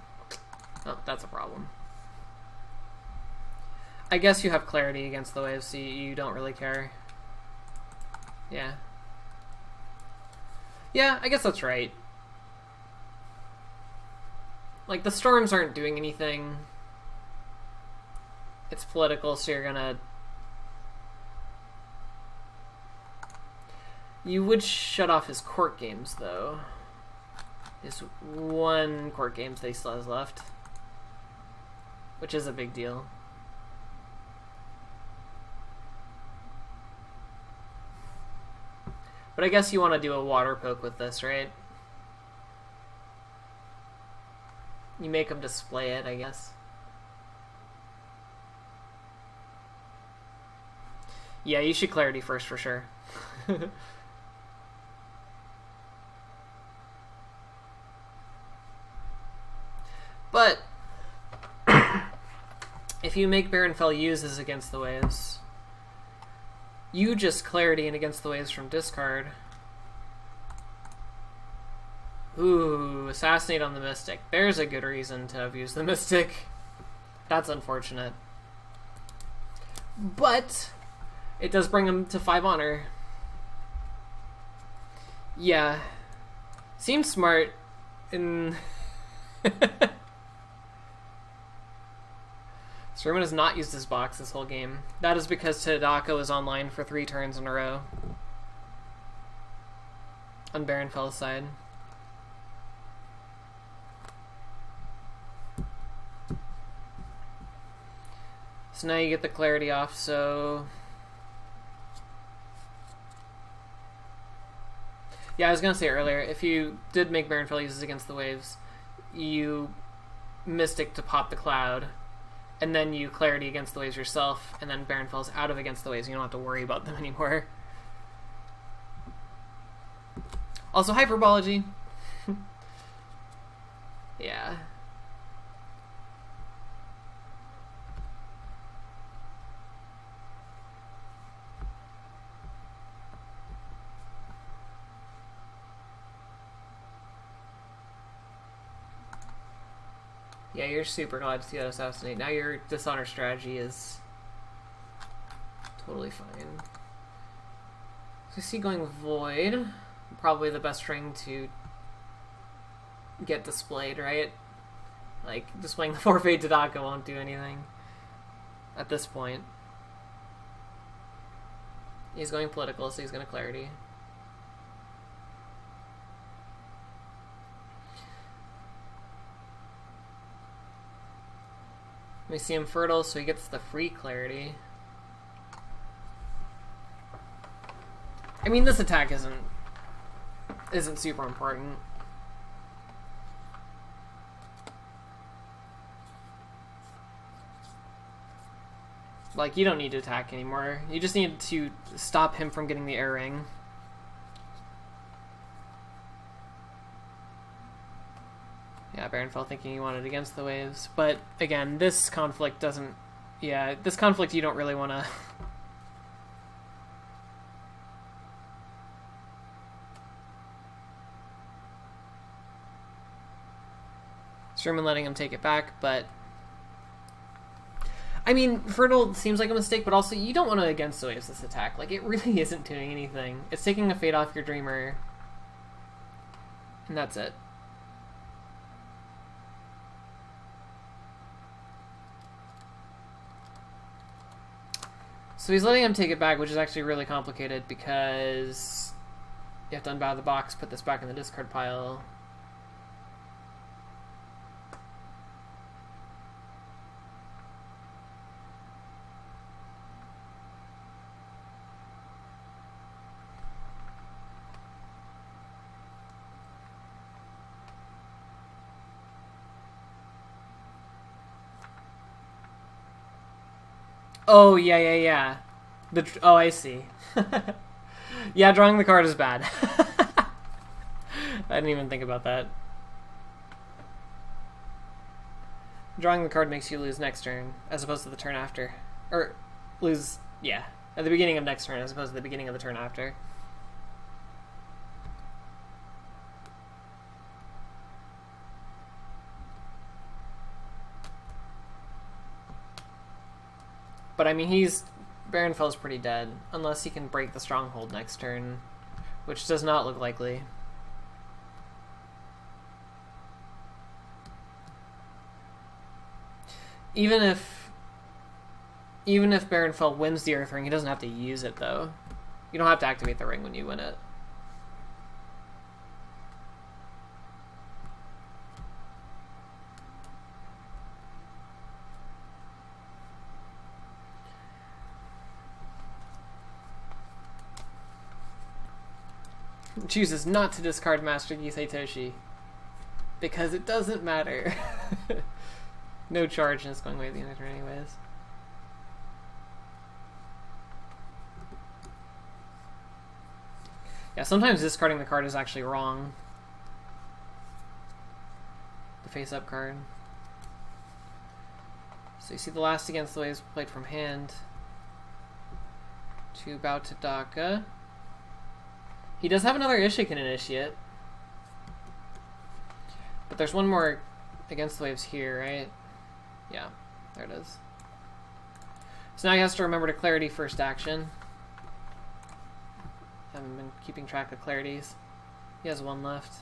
Oh, that's a problem. I guess you have clarity against the waves, so you don't really care. Yeah. Yeah, I guess that's right. Like, the storms aren't doing anything. It's political, so you're gonna... You would shut off his court games, though. His 1 court games that he still has left. Which is a big deal. But I guess you want to do a water poke with this, right? You make him display it, I guess. Yeah, you should clarity first for sure. But if you make BaronFel use this against the waves, you just clarity and against the waves from discard. Ooh, assassinate on the mystic. There's a good reason to have used the mystic. That's unfortunate. But it does bring him to 5 honor. Yeah. Seems smart in... Sruman has not used his box this whole game. That is because Tadaka was online for 3 turns in a row. On BaronFel's side. So now you get the clarity off, so... Yeah, I was going to say earlier, if you did make BaronFel uses against the waves, you Mystic to pop the cloud, and then you clarity against the waves yourself, and then BaronFel's out of against the waves, and you don't have to worry about them anymore. Also, hyperbology. Yeah. Yeah, you're super glad to see that assassinate. Now your dishonor strategy is totally fine. So I see going void. Probably the best ring to get displayed, right? Like, displaying the forfeit Tadaka won't do anything at this point. He's going political, so he's going to clarity. We see him fertile, so he gets the free clarity. I mean, this attack isn't super important. Like, you don't need to attack anymore. You just need to stop him from getting the air ring. Yeah, BaronFel thinking he wanted against the waves. But, again, this conflict doesn't... Yeah, this conflict you don't really want to... Sruman letting him take it back, but... I mean, Fertile seems like a mistake, but also you don't want to against the waves this attack. Like, it really isn't doing anything. It's taking a fade off your Dreamer. And that's it. So he's letting him take it back, which is actually really complicated because you have to unbow the box, put this back in the discard pile. Oh, yeah. Oh, I see. Yeah, drawing the card is bad. I didn't even think about that. Drawing the card makes you lose next turn, as opposed to the turn after. Or, lose, yeah, at the beginning of next turn, as opposed to the beginning of the turn after. But I mean, BaronFel's pretty dead, unless he can break the stronghold next turn, which does not look likely. Even if BaronFel wins the Earth Ring, he doesn't have to use it, though. You don't have to activate the ring when you win it. Chooses not to discard Master Gisei Toshi because it doesn't matter. No charge and it's going away at the end of the turn anyways. Yeah, sometimes discarding the card is actually wrong. The face-up card. So you see the last against the waves played from hand. To bow to Daka. He does have another Ishiken Initiate. But there's one more against the waves here, right? Yeah, there it is. So now he has to remember to clarity first action. Haven't been keeping track of clarities. He has one left.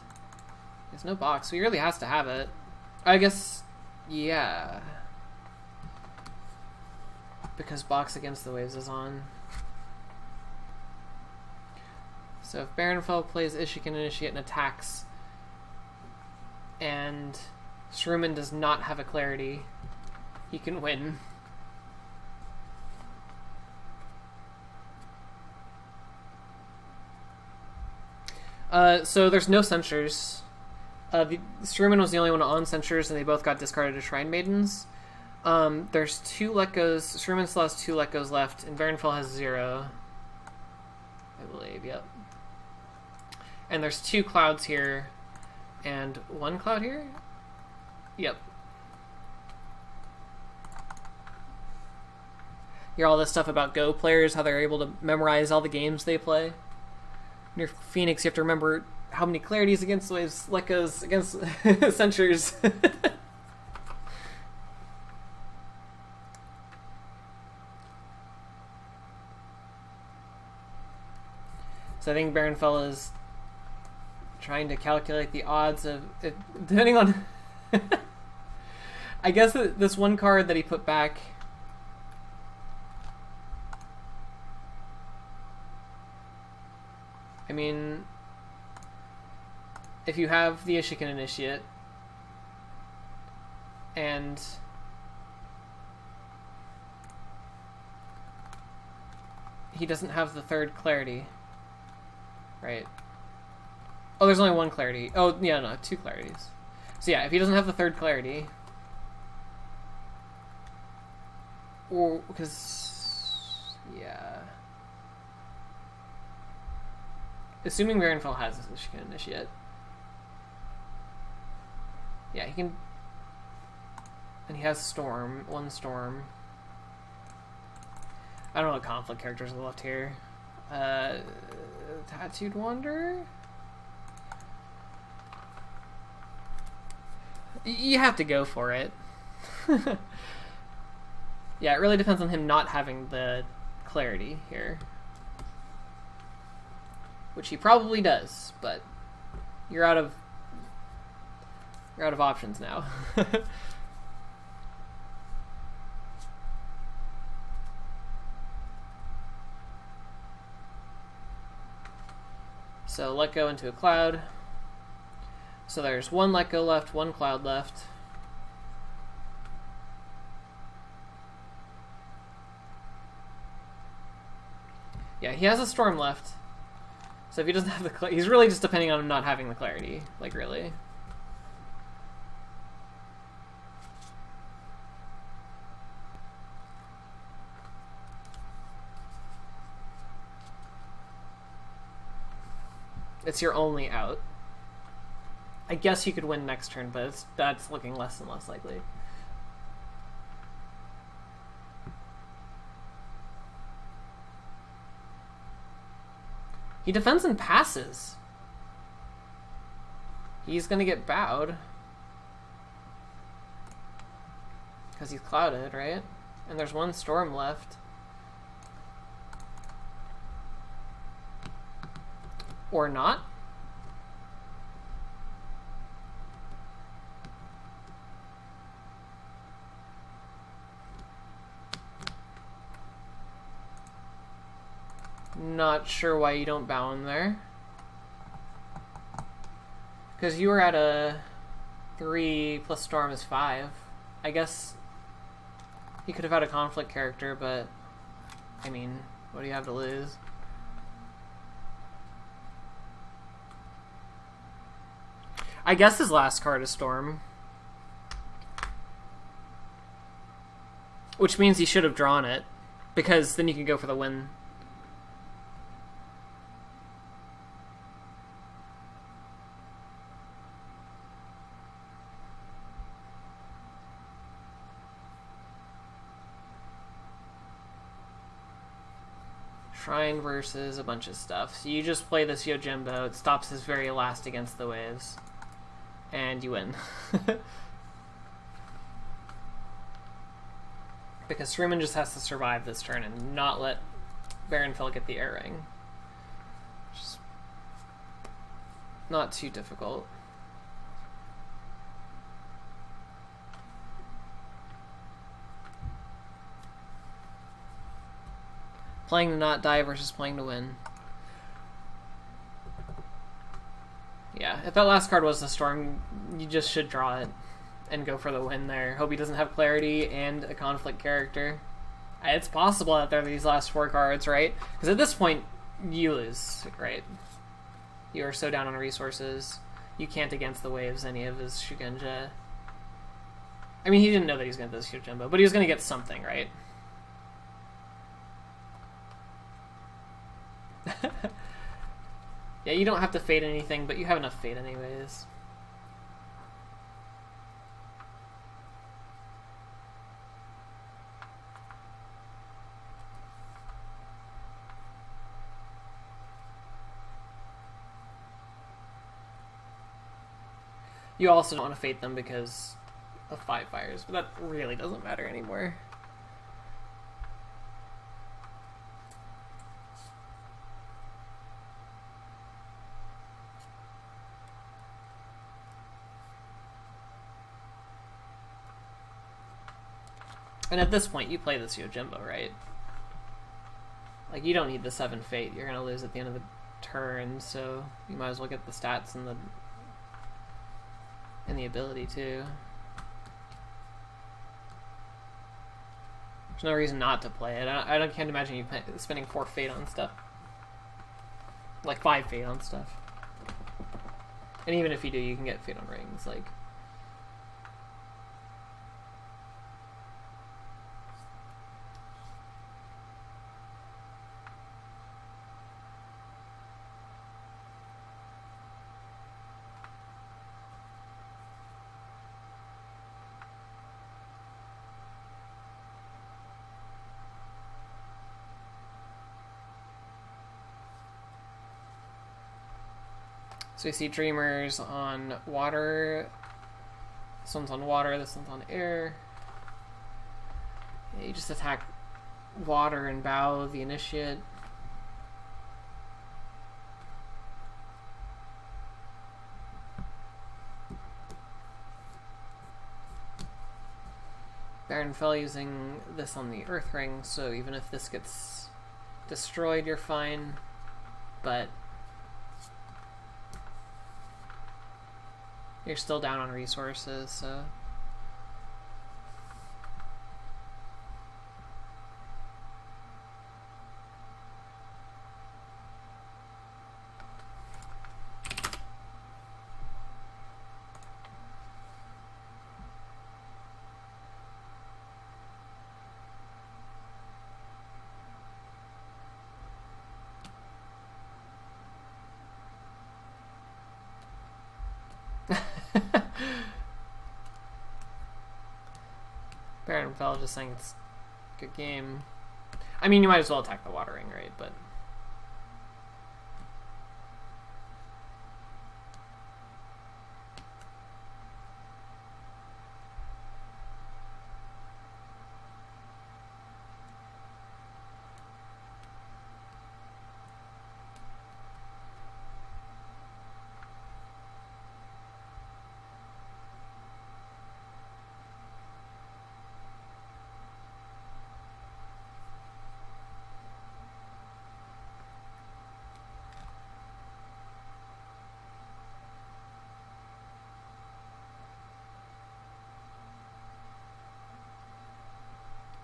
He has no box, so he really has to have it. I guess, yeah. Because box against the waves is on. So if BaronFel plays Ishiken Initiate and attacks, and Sruman does not have a clarity, he can win. So there's no censures. Sruman was the only one on censures, and they both got discarded as Shrine Maidens. There's 2 let goes. Sruman still has 2 let goes left, and BaronFel has 0. I believe, yep. And there's 2 clouds here, and 1 cloud here? Yep. Hear all this stuff about Go players, how they're able to memorize all the games they play. When you're Phoenix, you have to remember how many clarities against waves, let goes against censures. So I think BaronFel is trying to calculate the odds of it, depending on. I guess this one card that he put back. I mean, if you have the Ishikan Initiate and he doesn't have the third clarity, right? Oh, there's only one clarity. Oh, yeah, no, 2 clarities. So yeah, if he doesn't have the third clarity, or because yeah, assuming BaronFel has this Ishikan Initiate, yeah, he can, and he has Storm, 1 Storm. I don't know what conflict characters are left here. Tattooed Wanderer? You have to go for it. Yeah, it really depends on him not having the clarity here. Which he probably does, but you're out of options now. So let go into a cloud. So there's 1 let go left, 1 cloud left. Yeah, he has a storm left. So if he doesn't have the clarity, he's really just depending on him not having the clarity. Like, really. It's your only out. I guess you could win next turn, but that's looking less and less likely. He defends and passes. He's gonna get bowed. Because he's clouded, right? And there's 1 storm left. Or not. Not sure why you don't bow him there. Because you were at a 3 plus storm is 5. I guess he could have had a conflict character, but I mean, what do you have to lose? I guess his last card is Storm. Which means he should have drawn it, because then you can go for the win. Shrine versus a bunch of stuff. So you just play this Yojimbo, it stops his very last against the waves. And you win. Because Sruman just has to survive this turn and not let BaronFel get the air ring. Just not too difficult. Playing to not die versus playing to win. Yeah, if that last card was the Storm, you just should draw it and go for the win there. Hope he doesn't have clarity and a conflict character. It's possible that there are these last 4 cards, right? Because at this point, you lose, right? You are so down on resources. You can't against the waves any of his Shugenja. I mean, he didn't know that he was going to do this Yojimbo, but he was going to get something, right? Yeah, you don't have to fade anything, but you have enough fade anyways. You also don't want to fade them because of 5 fires, but that really doesn't matter anymore. And at this point, you play this Yojimbo, right? Like, you don't need the 7 Fate. You're gonna lose at the end of the turn, so you might as well get the stats and the ability too. There's no reason not to play it. I can't imagine you spending 4 Fate on stuff. Like 5 Fate on stuff. And even if you do, you can get Fate on rings. Like, so you see Dreamers on water. This one's on water, this one's on air. Yeah, you just attack water and bow the Initiate. BaronFel using this on the Earth Ring, so even if this gets destroyed, you're fine. But you're still down on resources, so... BaronFel just saying it's a good game. I mean, you might as well attack the water ring, right? But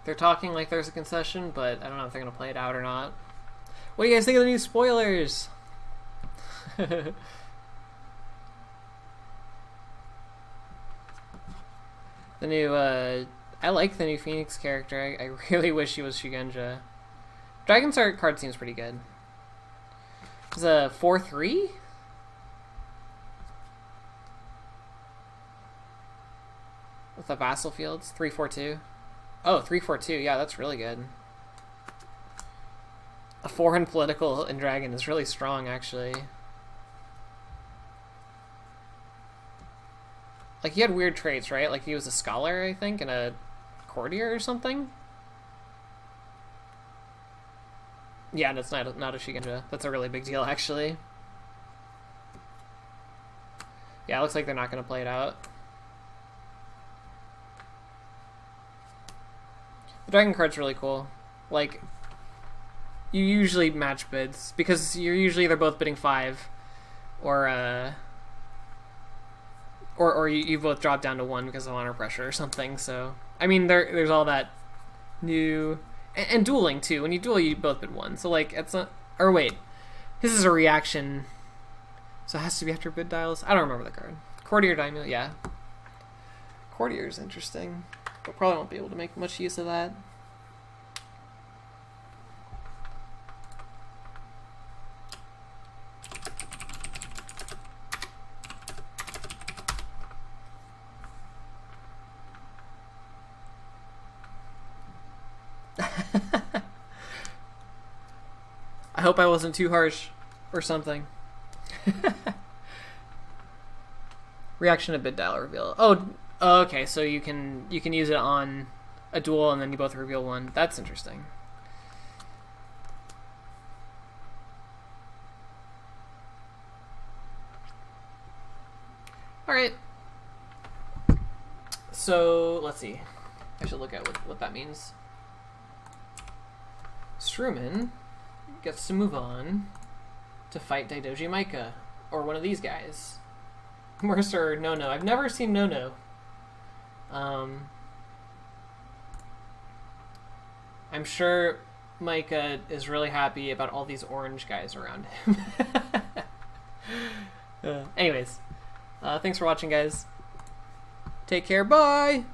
they're talking like there's a concession, but I don't know if they're going to play it out or not. What do you guys think of the new spoilers? The new, I like the new Phoenix character. I really wish he was Shugenja. Dragon's Art card seems pretty good. It's a 4/3? With the Vassal Fields? 3/4/2? Oh, 3/4/2. Yeah, that's really good. A foreign political in Dragon is really strong, actually. Like, he had weird traits, right? Like, he was a scholar, I think, and a courtier or something? Yeah, that's not a Shugenja. That's a really big deal, actually. Yeah, it looks like they're not going to play it out. The Dragon card's really cool. Like, you usually match bids, because you're usually either both bidding 5, or you both drop down to 1 because of honor pressure or something, so... I mean, there's all that new... And dueling, too. When you duel, you both bid 1, so, like, it's not... Or wait, this is a reaction, so it has to be after bid dials? I don't remember the card. Courtier Daimyo, yeah. Courtier's interesting. But probably won't be able to make much use of that. I hope I wasn't too harsh or something. Reaction to bid dial reveal. Oh, okay, so you can use it on a duel and then you both reveal 1. That's interesting. All right. So let's see. I should look at what that means. Sruman gets to move on to fight Daidoji Maika, or one of these guys. Mercer, no. I've never seen no. I'm sure Maika is really happy about all these orange guys around him. Anyways, thanks for watching, guys. Take care, bye!